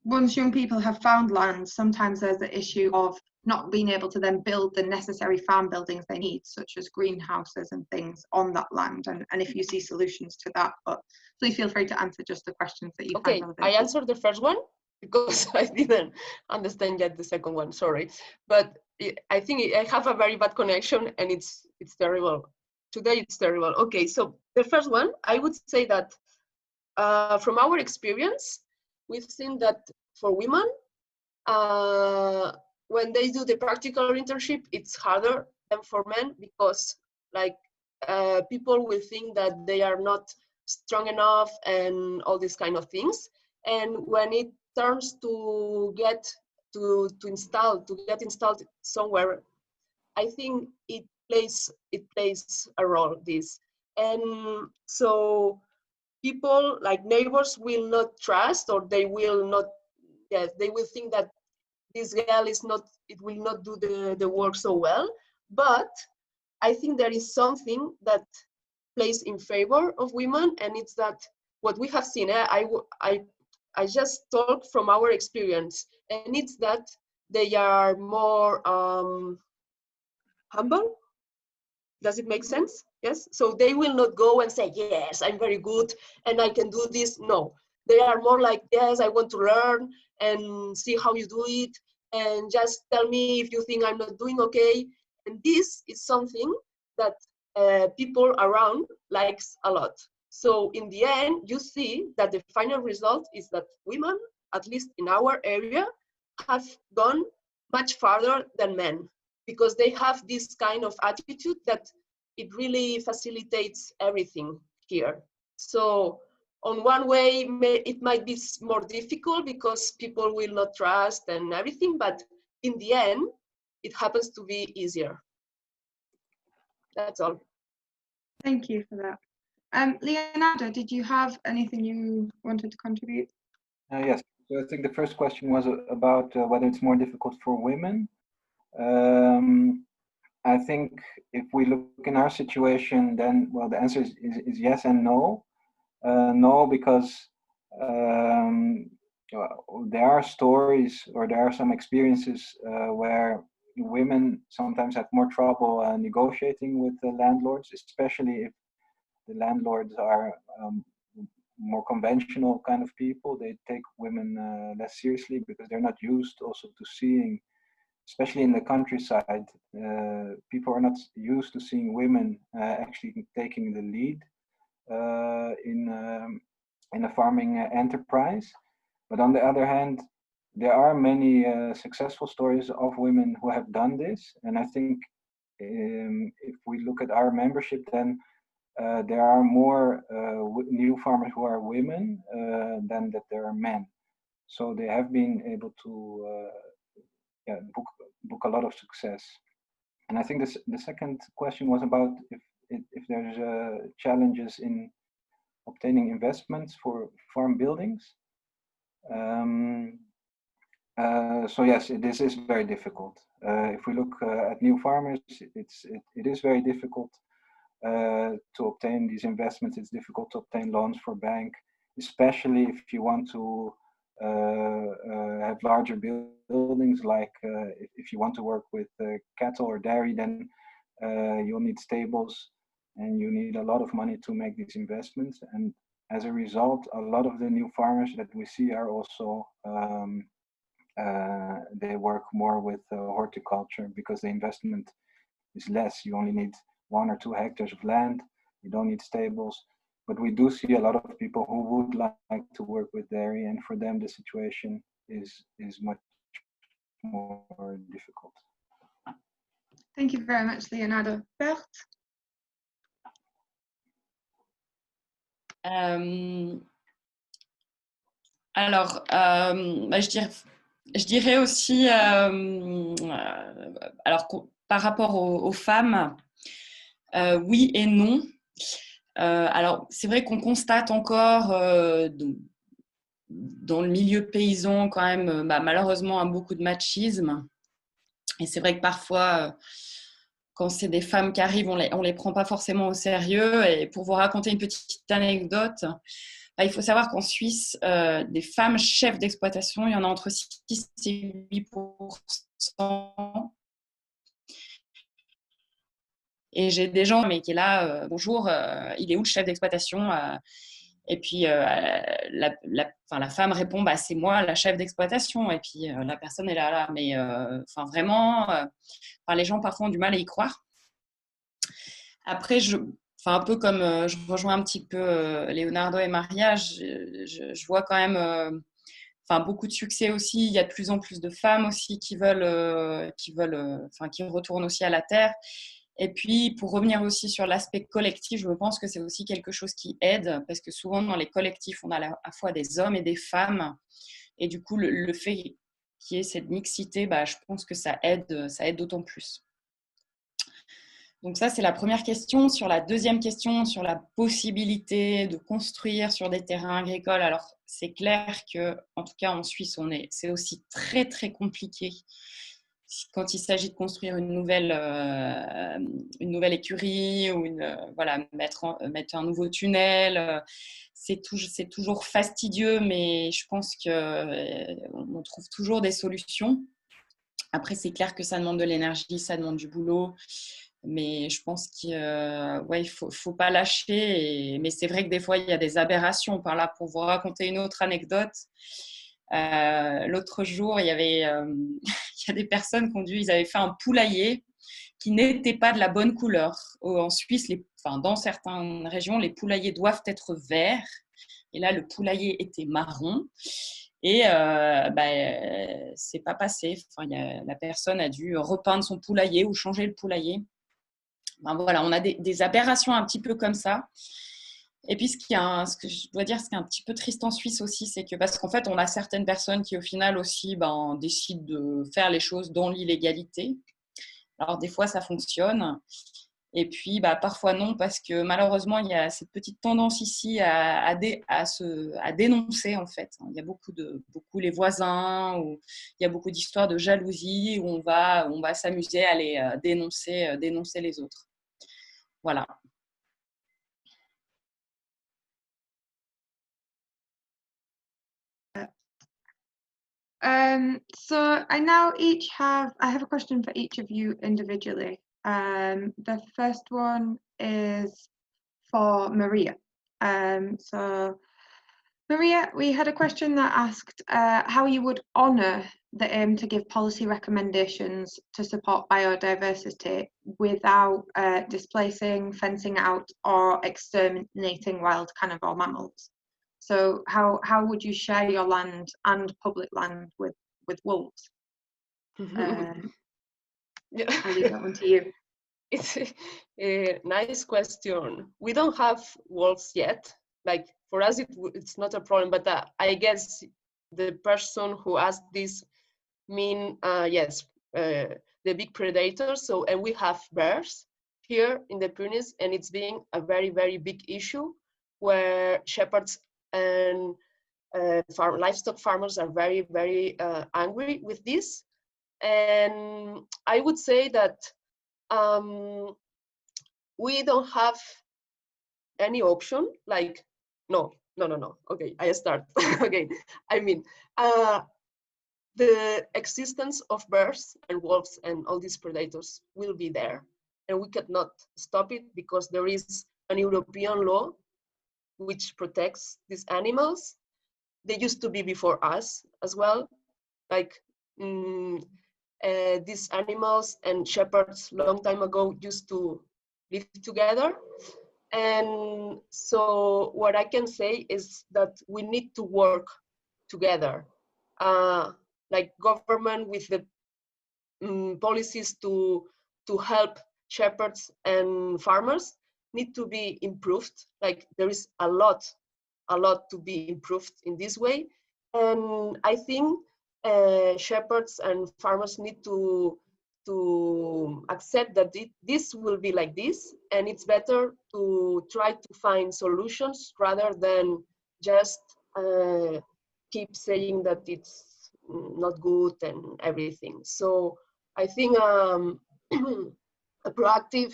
once young people have found land, sometimes there's the issue of not being able to then build the necessary farm buildings they need, such as greenhouses and things on that land, and if you see solutions to that. But please feel free to answer just the questions that you find relevant. I answered the first one because I didn't understand yet the second one, sorry. But I think I have a very bad connection and it's terrible. Today it's terrible. Okay, so the first one, I would say that from our experience, we've seen that for women, when they do the practical internship, it's harder than for men because like people will think that they are not strong enough and all these kind of things. And when it turns to get installed somewhere, I think it plays a role, this. And so people like neighbors will not trust, or they will not, they will think that this girl will not do the work so well. But I think there is something that plays in favor of women, and it's that what we have seen, I just talk from our experience, and it's that they are more humble. Does it make sense? Yes. So they will not go and say, yes, I'm very good and I can do this. No, they are more like, yes, I want to learn and see how you do it, and just tell me if you think I'm not doing okay. And this is something that people around likes a lot. So in the end, you see that the final result is that women, at least in our area, have gone much farther than men, because they have this kind of attitude that it really facilitates everything here. So on one way, it might be more difficult because people will not trust and everything, but in the end, it happens to be easier. That's all. Thank you for that. Leonardo, did you have anything you wanted to contribute? Yes, so I think the first question was about whether it's more difficult for women. I think if we look in our situation, then, well, the answer is yes and no. No, because there are stories, or there are some experiences where women sometimes have more trouble negotiating with the landlords, especially if the landlords are more conventional kind of people. They take women less seriously because they're not used also to seeing, especially in the countryside, people are not used to seeing women actually taking the lead in a farming enterprise. But on the other hand, there are many successful stories of women who have done this. And I think if we look at our membership, then there are more new farmers who are women than that there are men. So they have been able to book a lot of success. And I think the second question was about if there's challenges in obtaining investments for farm buildings. So yes, this is very difficult. If we look at new farmers, it is very difficult to obtain these investments. It's difficult to obtain loans for bank, especially if you want to have larger buildings. Like if you want to work with cattle or dairy, then you'll need stables, and you need a lot of money to make these investments. And as a result, a lot of the new farmers that we see are also they work more with horticulture, because the investment is less. You only need 1 or 2 hectares of land. You don't need stables. But we do see a lot of people who would like to work with dairy, and for them the situation is much more difficult. Thank you very much, Leonardo. Bert? Alors, je dirais aussi, alors par rapport aux femmes, oui et non. Alors, c'est vrai qu'on constate encore dans le milieu paysan quand même, malheureusement, beaucoup de machisme. Et c'est vrai que parfois, quand c'est des femmes qui arrivent, on les prend pas forcément au sérieux. Et pour vous raconter une petite anecdote, il faut savoir qu'en Suisse, des femmes chefs d'exploitation, il y en a entre 6 et 8%. Et j'ai des gens mais qui est là, bonjour, il est où le chef d'exploitation? Et puis la femme répond, c'est moi la chef d'exploitation. Et puis la personne est là, mais vraiment, les gens parfois ont du mal à y croire. Après, un peu comme je rejoins un petit peu Leonardo et Maria, je vois quand même beaucoup de succès aussi. Il y a de plus en plus de femmes aussi qui retournent aussi à la terre. Et puis, pour revenir aussi sur l'aspect collectif, je pense que c'est aussi quelque chose qui aide, parce que souvent dans les collectifs, on a à la fois des hommes et des femmes. Et du coup, le fait qu'il y ait cette mixité, je pense que ça aide d'autant plus. Donc ça, c'est la première question. Sur la deuxième question, sur la possibilité de construire sur des terrains agricoles, alors c'est clair qu'en tout cas en Suisse, c'est aussi très, très compliqué. Quand il s'agit de construire une nouvelle écurie ou mettre un nouveau tunnel, c'est toujours fastidieux, mais je pense qu'on trouve toujours des solutions. Après, c'est clair que ça demande de l'énergie, ça demande du boulot, mais je pense qu'il faut pas lâcher. Mais c'est vrai que des fois, il y a des aberrations par là. Pour vous raconter une autre anecdote, l'autre jour, il y a des personnes ils avaient fait un poulailler qui n'était pas de la bonne couleur. En Suisse, dans certaines régions, les poulaillers doivent être verts. Et là, le poulailler était marron. Et c'est pas passé. La personne a dû repeindre son poulailler ou changer le poulailler. Voilà, on a des aberrations un petit peu comme ça. Et puis, ce que je dois dire, ce qui est un petit peu triste en Suisse aussi, c'est que parce qu'en fait, on a certaines personnes qui, au final aussi, décident de faire les choses dans l'illégalité. Alors, des fois, ça fonctionne. Et puis, parfois non, parce que malheureusement, il y a cette petite tendance ici à dénoncer, en fait. Il y a beaucoup les voisins, où il y a beaucoup d'histoires de jalousie, où on va s'amuser à aller dénoncer les autres. Voilà. So I have a question for each of you individually. The first one is for Maria. So Maria, we had a question that asked how you would honour the aim to give policy recommendations to support biodiversity without displacing, fencing out, or exterminating wild carnivore mammals. So how would you share your land and public land with wolves? I'll leave that one to you. It's a nice question. We don't have wolves yet. Like for us, it's not a problem, but I guess the person who asked this mean, yes, the big predators. So, and we have bears here in the Pyrenees, and it's being a very, very big issue where shepherds and livestock farmers are very, very angry with this. And I would say that we don't have any option. Like, no. Okay, I start again. I mean, the existence of bears and wolves and all these predators will be there, and we cannot stop it because there is an European law which protects these animals. They used to be before us as well. Like these animals and shepherds long time ago used to live together. And so what I can say is that we need to work together, like government with the policies to help shepherds and farmers need to be improved. Like there is a lot to be improved in this way. And I think shepherds and farmers need to accept that this will be like this, and it's better to try to find solutions rather than just keep saying that it's not good and everything. So I think a proactive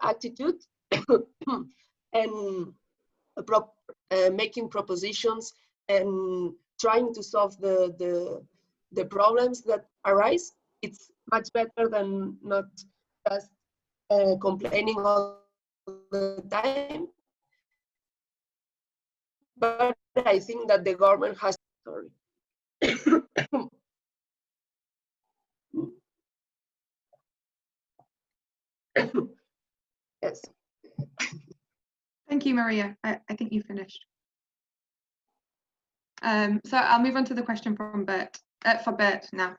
attitude and making propositions and trying to solve the problems that arise, it's much better than not just complaining all the time. But I think that the government has, sorry. Yes. Thank you, Maria. I think you finished. So I'll move on to the question from Bert, for Bert now.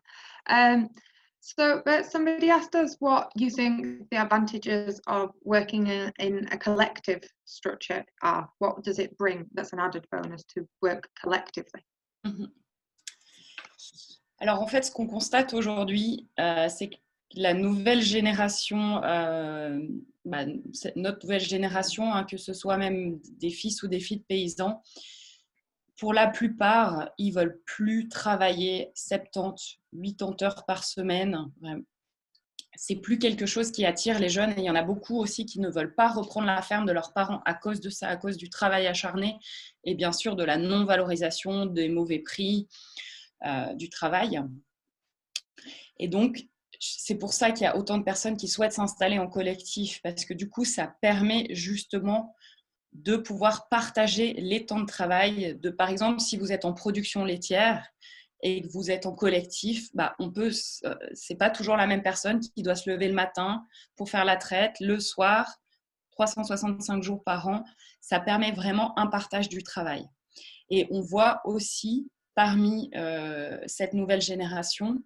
So Bert, somebody asked us what you think the advantages of working in a collective structure are. What does it bring that's an added bonus to work collectively? Alors en fait, ce qu'on constate aujourd'hui, c'est que la nouvelle génération, notre nouvelle génération, hein, que ce soit même des fils ou des filles de paysans, pour la plupart, ils ne veulent plus travailler 70, 80 heures par semaine. C'est plus quelque chose qui attire les jeunes. Et il y en a beaucoup aussi qui ne veulent pas reprendre la ferme de leurs parents à cause de ça, à cause du travail acharné et bien sûr de la non-valorisation, des mauvais prix du travail. Et donc, c'est pour ça qu'il y a autant de personnes qui souhaitent s'installer en collectif, parce que du coup, ça permet justement de pouvoir partager les temps de travail. Par exemple, si vous êtes en production laitière et que vous êtes en collectif, c'est pas toujours la même personne qui doit se lever le matin pour faire la traite, le soir, 365 jours par an. Ça permet vraiment un partage du travail. Et on voit aussi parmi cette nouvelle génération,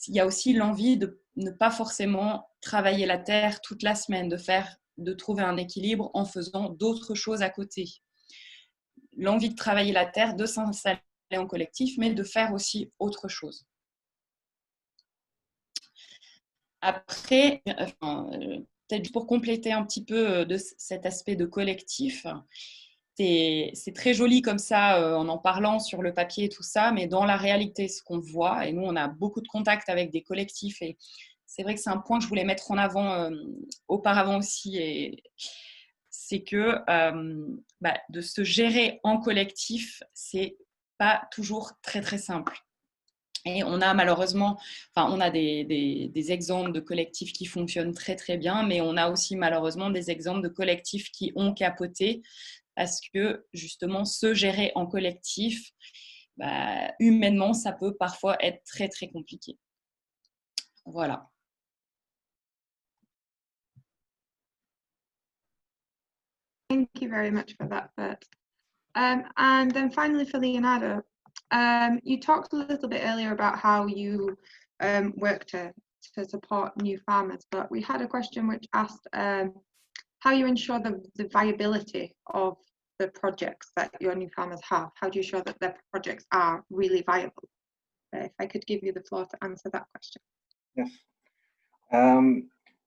il y a aussi l'envie de ne pas forcément travailler la terre toute la semaine, de trouver un équilibre en faisant d'autres choses à côté. L'envie de travailler la terre, de s'installer en collectif, mais de faire aussi autre chose. Après, peut-être juste pour compléter un petit peu de cet aspect de collectif, c'est très joli comme ça en parlant sur le papier et tout ça, mais dans la réalité, ce qu'on voit, et nous on a beaucoup de contacts avec des collectifs, et c'est vrai que c'est un point que je voulais mettre en avant auparavant aussi, et c'est que de se gérer en collectif, c'est pas toujours très très simple. Et on a malheureusement, on a des exemples de collectifs qui fonctionnent très très bien, mais on a aussi malheureusement des exemples de collectifs qui ont capoté parce que justement se gérer en collectif, humainement, ça peut parfois être très très compliqué. Voilà. Thank you very much for that, Bert. And then finally for Leonardo, you talked a little bit earlier about how you work to to support new farmers. But we had a question which asked how you ensure the viability of the projects that your new farmers have. How do you ensure that their projects are really viable? If I could give you the floor to answer that question. Yes.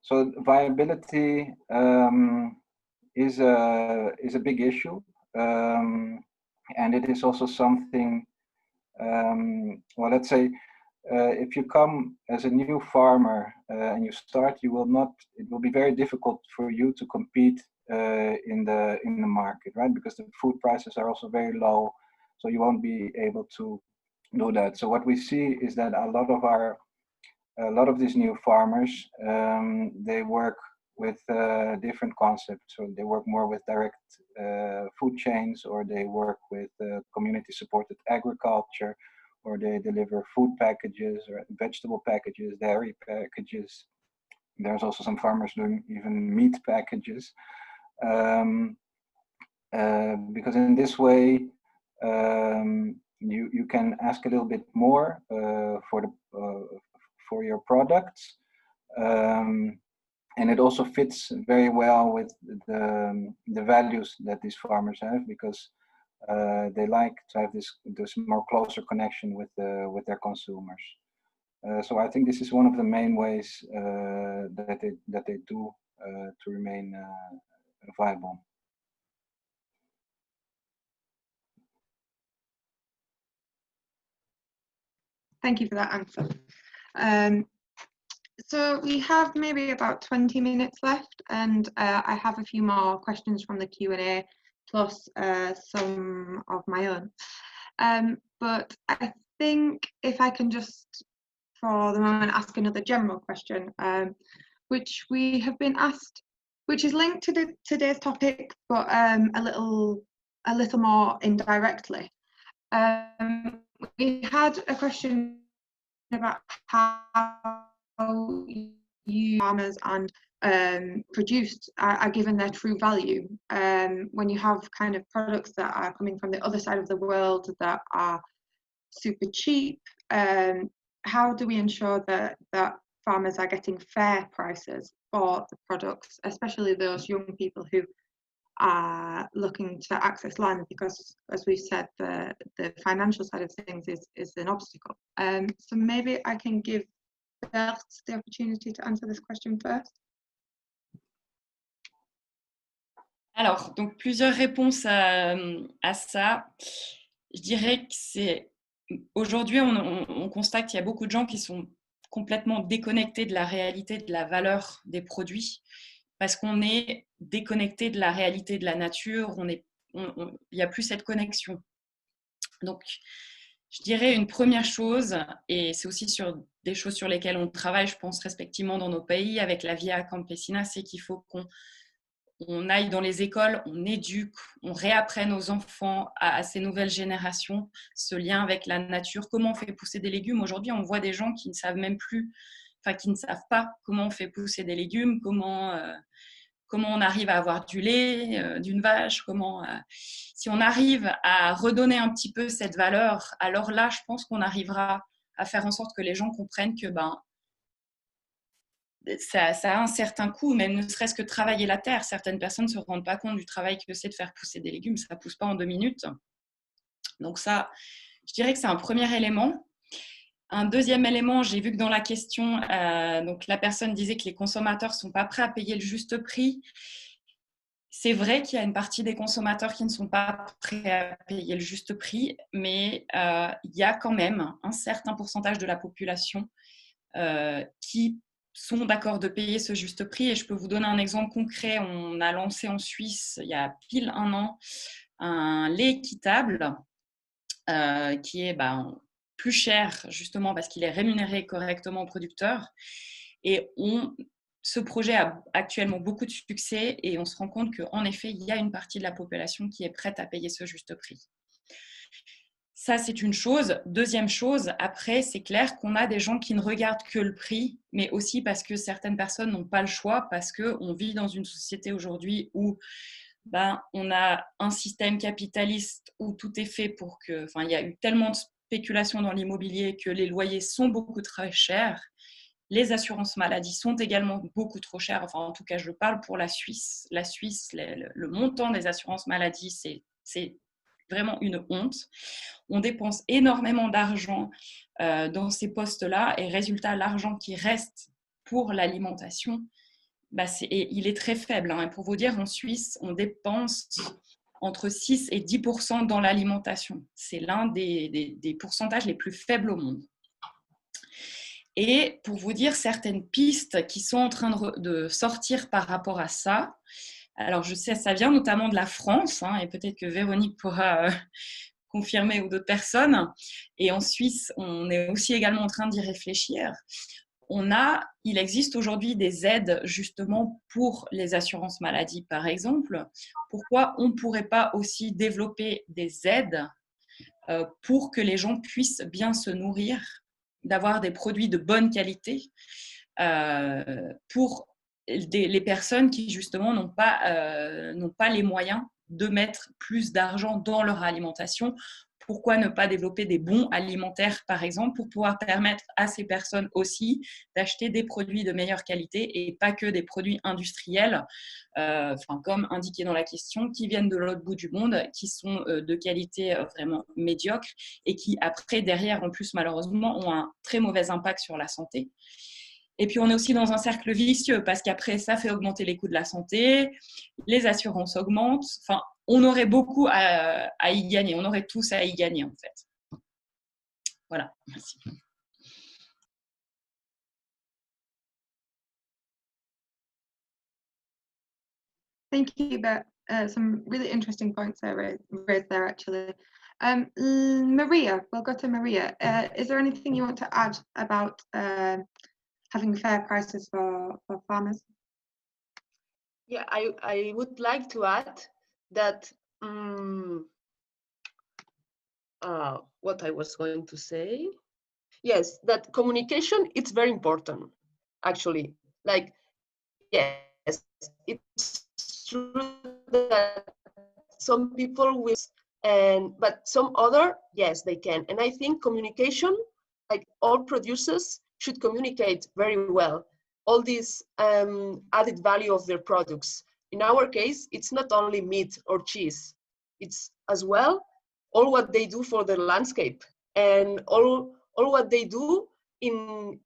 So viability is a big issue, and it is also something. Well, let's say if you come as a new farmer and you start, it will be very difficult for you to compete in the market, right? Because the food prices are also very low, so you won't be able to do that. So what we see is that a lot of these new farmers, they work with different concepts. So they work more with direct food chains, or they work with community supported agriculture, or they deliver food packages or vegetable packages, dairy packages. There's also some farmers doing even meat packages. Because in this way, you can ask a little bit more for your products, and it also fits very well with the values that these farmers have, because they like to have this more closer connection with their consumers. So I think this is one of the main ways that they do to remain viable. Thank you for that answer. So we have maybe about 20 minutes left, and I have a few more questions from the Q&A, plus some of my own. But I think if I can just, for the moment, ask another general question, which we have been asked, which is linked to today's topic, but a little more indirectly. We had a question about how you farmers and produced are given their true value when you have kind of products that are coming from the other side of the world that are super cheap. How do we ensure that farmers are getting fair prices for the products, especially those young people who are looking to access land, because as we said, the financial side of things is an obstacle. So maybe I can give Bert the opportunity to answer this question first. Alors, donc plusieurs réponses à ça. Je dirais que c'est aujourd'hui, on constate qu'il y a beaucoup de gens qui sont complètement déconnectés de la réalité de la valeur des produits, parce qu'on est déconnecté de la réalité de la nature, il n'y a plus cette connexion. Donc, je dirais une première chose, et c'est aussi sur des choses sur lesquelles on travaille, je pense, respectivement dans nos pays, avec la Via Campesina, c'est qu'il faut qu'on aille dans les écoles, on éduque, on réapprenne aux enfants, à ces nouvelles générations, ce lien avec la nature. Comment on fait pousser des légumes? Aujourd'hui, on voit des gens qui ne savent même plus, enfin qui ne savent pas comment on fait pousser des légumes, comment on arrive à avoir du lait d'une vache, si on arrive à redonner un petit peu cette valeur, alors là, je pense qu'on arrivera à faire en sorte que les gens comprennent que ça a un certain coût, même ne serait-ce que travailler la terre. Certaines personnes ne se rendent pas compte du travail que c'est de faire pousser des légumes, ça ne pousse pas en 2 minutes. Donc ça, je dirais que c'est un premier élément. Un deuxième élément, j'ai vu que dans la question, donc la personne disait que les consommateurs ne sont pas prêts à payer le juste prix. C'est vrai qu'il y a une partie des consommateurs qui ne sont pas prêts à payer le juste prix, mais il y a quand même un certain pourcentage de la population qui sont d'accord de payer ce juste prix. Et je peux vous donner un exemple concret. On a lancé en Suisse, il y a pile 1 an, un lait équitable qui est plus cher, justement parce qu'il est rémunéré correctement aux producteurs. Et ce projet a actuellement beaucoup de succès et on se rend compte qu'en effet, il y a une partie de la population qui est prête à payer ce juste prix. Ça, c'est une chose. Deuxième chose, après, c'est clair qu'on a des gens qui ne regardent que le prix, mais aussi parce que certaines personnes n'ont pas le choix, parce qu'on vit dans une société aujourd'hui où on a un système capitaliste où tout est fait pour que... Enfin, il y a eu tellement de spéculation dans l'immobilier que les loyers sont beaucoup très chers. Les assurances maladies sont également beaucoup trop chères. Enfin, en tout cas, je parle pour la Suisse. La Suisse, le montant des assurances maladies, c'est vraiment une honte. On dépense énormément d'argent dans ces postes-là et résultat, l'argent qui reste pour l'alimentation, il est très faible. Hein. Et pour vous dire, en Suisse, on dépense entre 6 et 10% dans l'alimentation. C'est l'un des pourcentages les plus faibles au monde. Et pour vous dire certaines pistes qui sont en train de sortir par rapport à ça, alors je sais, ça vient notamment de la France, hein, et peut-être que Véronique pourra confirmer ou d'autres personnes. Et en Suisse, on est aussi également en train d'y réfléchir. Il existe aujourd'hui des aides justement pour les assurances maladie, par exemple. Pourquoi on ne pourrait pas aussi développer des aides pour que les gens puissent bien se nourrir, d'avoir des produits de bonne qualité pour les personnes qui justement n'ont pas les moyens de mettre plus d'argent dans leur alimentation. Pourquoi ne pas développer des bons alimentaires, par exemple, pour pouvoir permettre à ces personnes aussi d'acheter des produits de meilleure qualité et pas que des produits industriels, comme indiqué dans la question, qui viennent de l'autre bout du monde, qui sont de qualité vraiment médiocre et qui, après, derrière, en plus, malheureusement, ont un très mauvais impact sur la santé. Et puis, on est aussi dans un cercle vicieux parce qu'après, ça fait augmenter les coûts de la santé, les assurances augmentent. Enfin, on aurait beaucoup à y gagner. On aurait tous à y gagner, en fait. Voilà, merci. Thank you, but some really interesting points there raised there, actually. Maria, we'll go to Maria. Is there anything you want to add about having fair prices for farmers? Yeah, I would like to add that what I was going to say. Yes, that communication, it's very important, actually. Like, yes, it's true that some people will, but some other, yes, they can. And I think communication, like all producers should communicate very well all this added value of their products. In our case, it's not only meat or cheese, it's as well all what they do for the landscape and all what they do in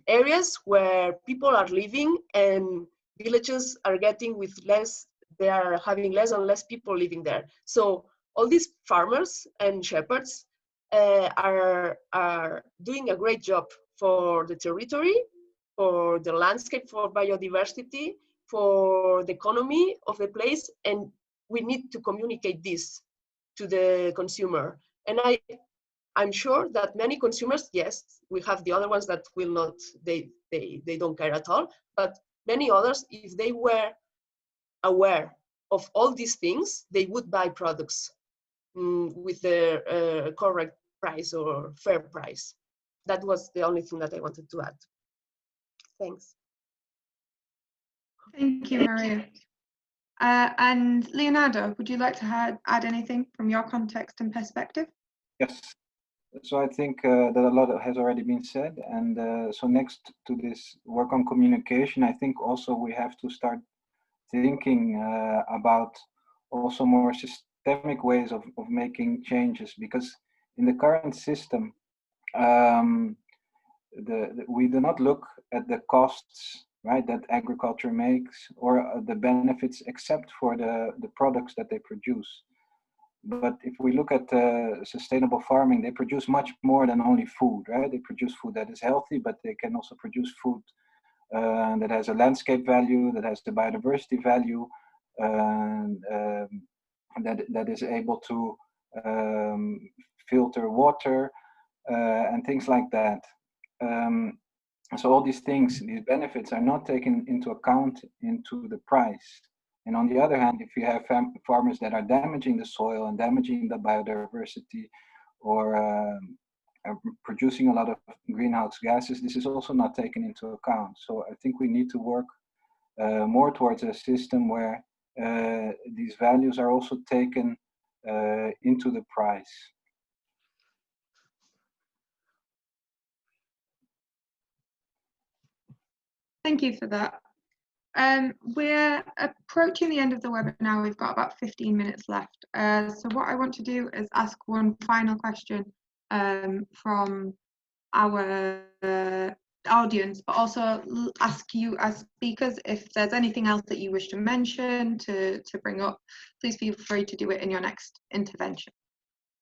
areas where people are living and villages are getting with less, they are having less and less people living there. So all these farmers and shepherds are doing a great job for the territory, for the landscape, for biodiversity, for the economy of the place, and we need to communicate this to the consumer. And I'm sure that many consumers, yes, we have the other ones that will not, they don't care at all, but many others, if they were aware of all these things, they would buy products with the correct price or fair price. That was the only thing that I wanted to add. Thanks. Thank you, Maria. And Leonardo, would you like to add anything from your context and perspective? Yes. So I think that a lot has already been said. And so next to this work on communication, I think also we have to start thinking about also more systemic ways of making changes, because in the current system, we do not look at the costs, right, that agriculture makes or the benefits except for the products that they produce. But if we look at sustainable farming, they produce much more than only food, right? They produce food that is healthy, but they can also produce food that has a landscape value, that has the biodiversity value, that is able to filter water and things like that. So all these things, these benefits are not taken into account into the price. And on the other hand, if you have farmers that are damaging the soil and damaging the biodiversity or producing a lot of greenhouse gases, this is also not taken into account. So I think we need to work more towards a system where these values are also taken into the price. Thank you for that. We're approaching the end of the webinar. We've got about 15 minutes left. So what I want to do is ask one final question from our audience, but also ask you as speakers if there's anything else that you wish to mention, to bring up. Please feel free to do it in your next intervention.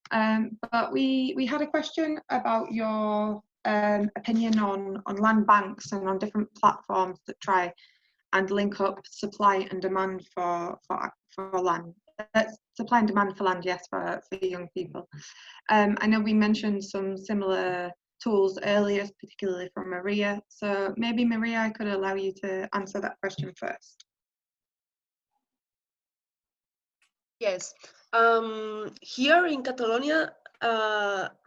But we had a question about your opinion on land banks and on different platforms that try and link up supply and demand for land. Supply and demand for land, yes, for young people. I know we mentioned some similar tools earlier, particularly from Maria. So maybe Maria, I could allow you to answer that question first. Yes. Here in Catalonia,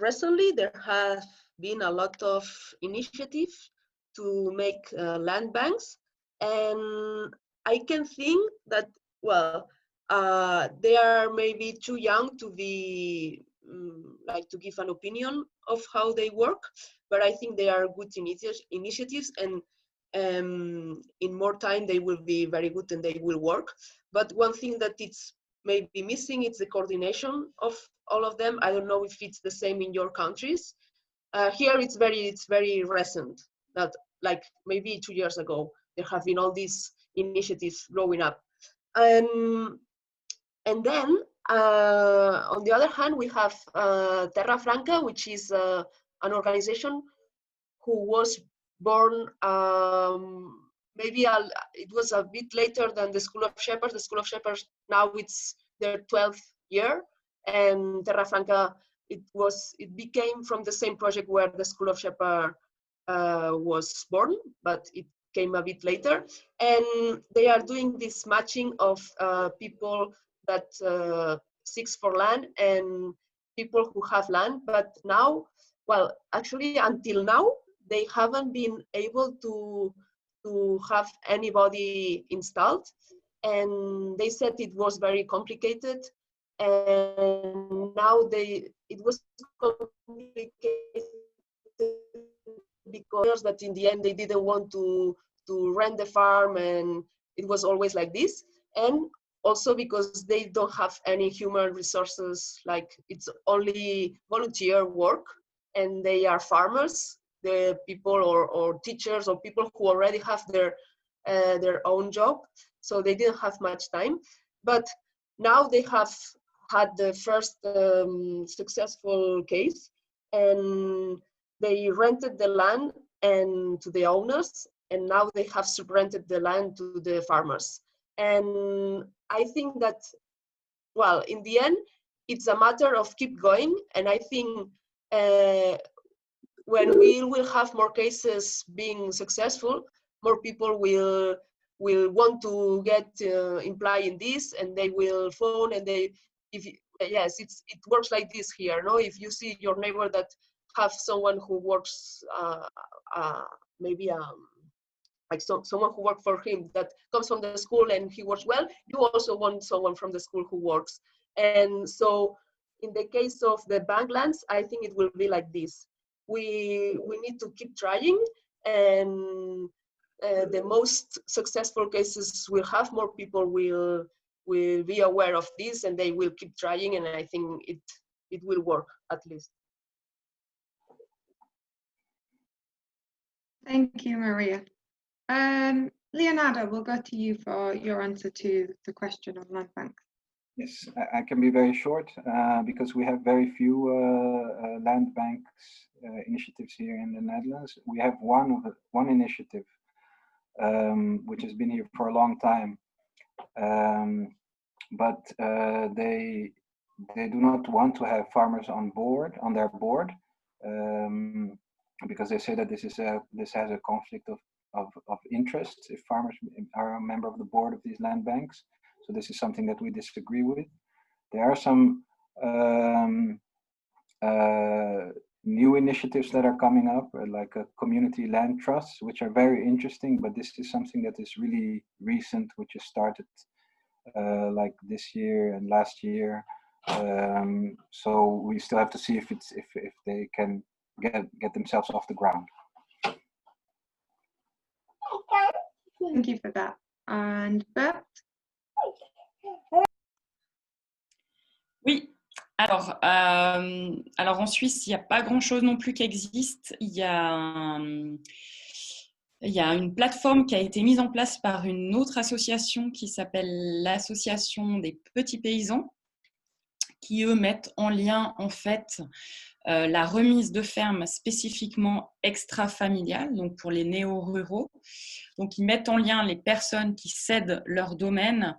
recently there have been a lot of initiatives to make land banks, and I can think that, well, they are maybe too young to be like to give an opinion of how they work, but I think they are good initiatives, and in more time they will be very good and they will work. But one thing that it's maybe missing is the coordination of all of them. I don't know if it's the same in your countries. Here it's very recent, that like maybe 2 years ago there have been all these initiatives growing up. And then on the other hand, we have Terra Franca, which is an organization who was born maybe it was a bit later than the School of Shepherds. The School of Shepherds now it's their 12th year, and Terra Franca it became from the same project where the School of Shepherds was born, but it came a bit later. And they are doing this matching of people that seeks for land and people who have land. But now, well, actually until now, they haven't been able to have anybody installed, and they said it was very complicated, and now it was complicated because that in the end they didn't want to rent the farm, and it was always like this. And also because they don't have any human resources, like it's only volunteer work, and they are farmers, the people or teachers or people who already have their own job, so they didn't have much time. But now they have had the first successful case, and they rented the land and to the owners, and now they have subrented the land to the farmers. And I think that, well, in the end, it's a matter of keep going, and I think when we will have more cases being successful, more people will want to get implied in this, and they will phone, and yes, it works like this here. No, if you see your neighbor that have someone who works, maybe like someone who works for him that comes from the school and he works well, you also want someone from the school who works. And so in the case of the bank lands, I think it will be like this. We need to keep trying, and the most successful cases will have more people will be aware of this, and they will keep trying, and I think it will work at least. Thank you, Maria. Leonardo, we'll go to you for your answer to the question on land banks. Yes, I can be very short because we have very few land banks initiatives here in the Netherlands. We have one initiative which has been here for a long time, but they do not want to have farmers on their board because they say that this has a conflict of interest if farmers are a member of the board of these land banks. So this is something that we disagree with. There are some new initiatives that are coming up, like a community land trusts, which are very interesting, but this is something that is really recent, which has started like this year and last year. So we still have to see if they can get themselves off the ground. Thank you for that. And Bert? Oui, alors en Suisse, il n'y a pas grand-chose non plus qui existe. Il y a une plateforme qui a été mise en place par une autre association qui s'appelle l'Association des petits paysans, qui eux mettent en lien en fait la remise de ferme spécifiquement extra-familiale, donc pour les néo-ruraux. Donc, ils mettent en lien les personnes qui cèdent leur domaine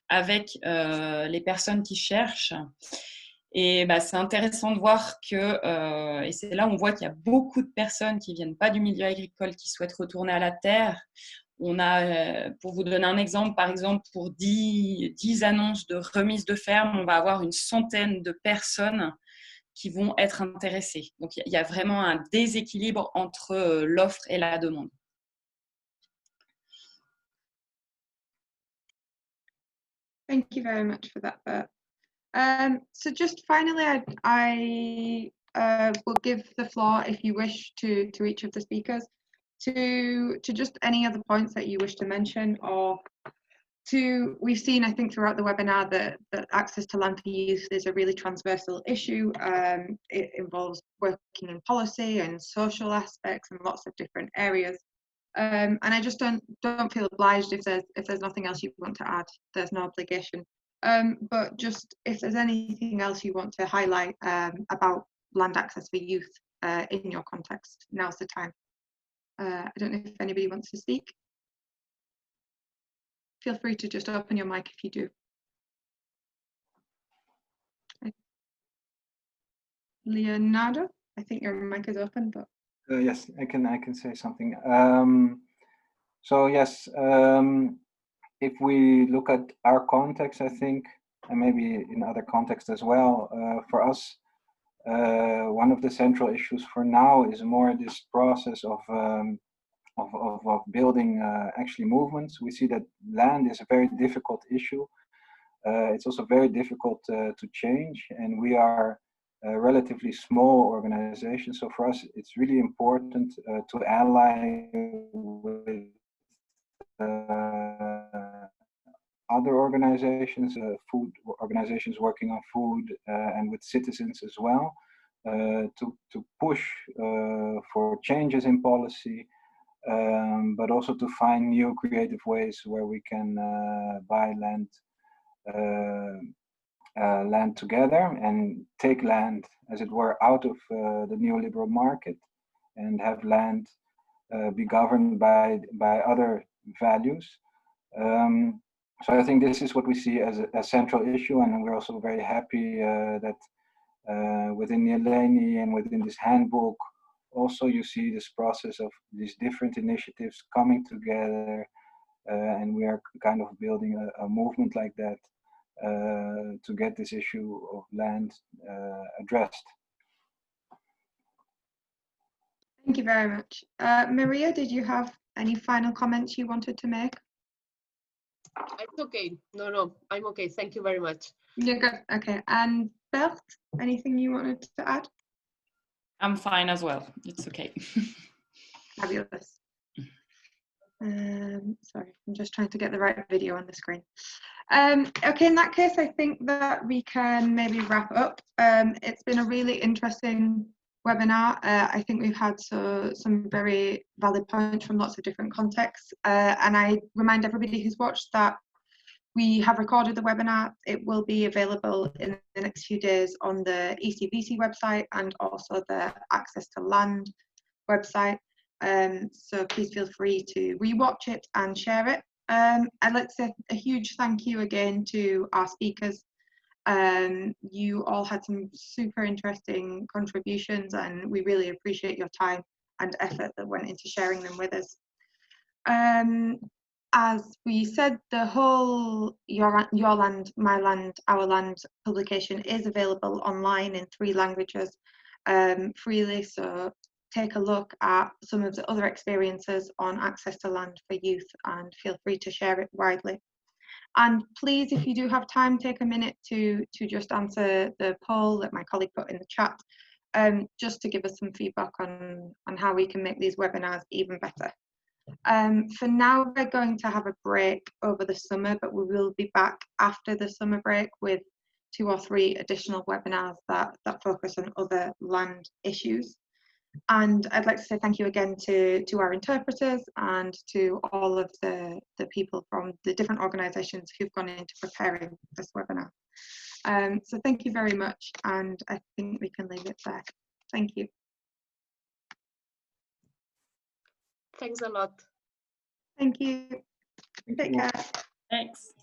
avec les personnes qui cherchent. Et c'est intéressant de voir que, et c'est là où on voit qu'il y a beaucoup de personnes qui ne viennent pas du milieu agricole, qui souhaitent retourner à la terre. On a, pour vous donner un exemple, par exemple, pour 10 annonces de remise de ferme, on va avoir une centaine de personnes qui vont être intéressées. Donc, il y a vraiment un déséquilibre entre l'offre et la demande. Thank you very much for that, Bert. So just finally, I will give the floor, if you wish, to each of the speakers, to just any other points that you wish to mention, or we've seen, I think, throughout the webinar that access to land for youth is a really transversal issue. It involves working in policy and social aspects and lots of different areas. And I just don't feel obliged if there's nothing else you want to add. There's no obligation. But just if there's anything else you want to highlight about land access for youth in your context, now's the time. I don't know if anybody wants to speak. Feel free to just open your mic if you do. Leonardo, I think your mic is open, but yes, I can say something. So yes, if we look at our context, I think, and maybe in other contexts as well, for us, one of the central issues for now is more this process of building actually movements. We see that land is a very difficult issue. It's also very difficult to change, and we are a relatively small organization. So for us, it's really important to ally with other organizations, food organizations working on food, and with citizens as well, to push for changes in policy, but also to find new creative ways where we can buy land together and take land, as it were, out of the neoliberal market, and have land be governed by other values. So I think this is what we see as a central issue, and we're also very happy that within the Eleni and within this handbook, also you see this process of these different initiatives coming together, and we are kind of building a movement like that to get this issue of land addressed. thank you very much. Maria, did you have any final comments you wanted to make? It's okay. No, I'm okay. Thank you very much. You're good. Okay. And Bert, anything you wanted to add? I'm fine as well. It's okay. Fabulous. Sorry, I'm just trying to get the right video on the screen. Okay, in that case, I think that we can maybe wrap up. It's been a really interesting webinar. I think we've had some very valid points from lots of different contexts. And I remind everybody who's watched that we have recorded the webinar. It will be available in the next few days on the ECBC website and also the Access to Land website. So please feel free to rewatch it and share it. I'd like to say a huge thank you again to our speakers. You all had some super interesting contributions, and we really appreciate your time and effort that went into sharing them with us. As we said, the whole Your Land, My Land, Our Land publication is available online in 3 languages freely, so take a look at some of the other experiences on access to land for youth and feel free to share it widely. And please, if you do have time, take a minute to just answer the poll that my colleague put in the chat, just to give us some feedback on how we can make these webinars even better. For now, we're going to have a break over the summer, but we will be back after the summer break with 2 or 3 additional webinars that focus on other land issues. And I'd like to say thank you again to our interpreters and to all of the people from the different organisations who've gone into preparing this webinar. So thank you very much, and I think we can leave it there. Thank you. Thanks a lot. Thank you. Take care. Thanks.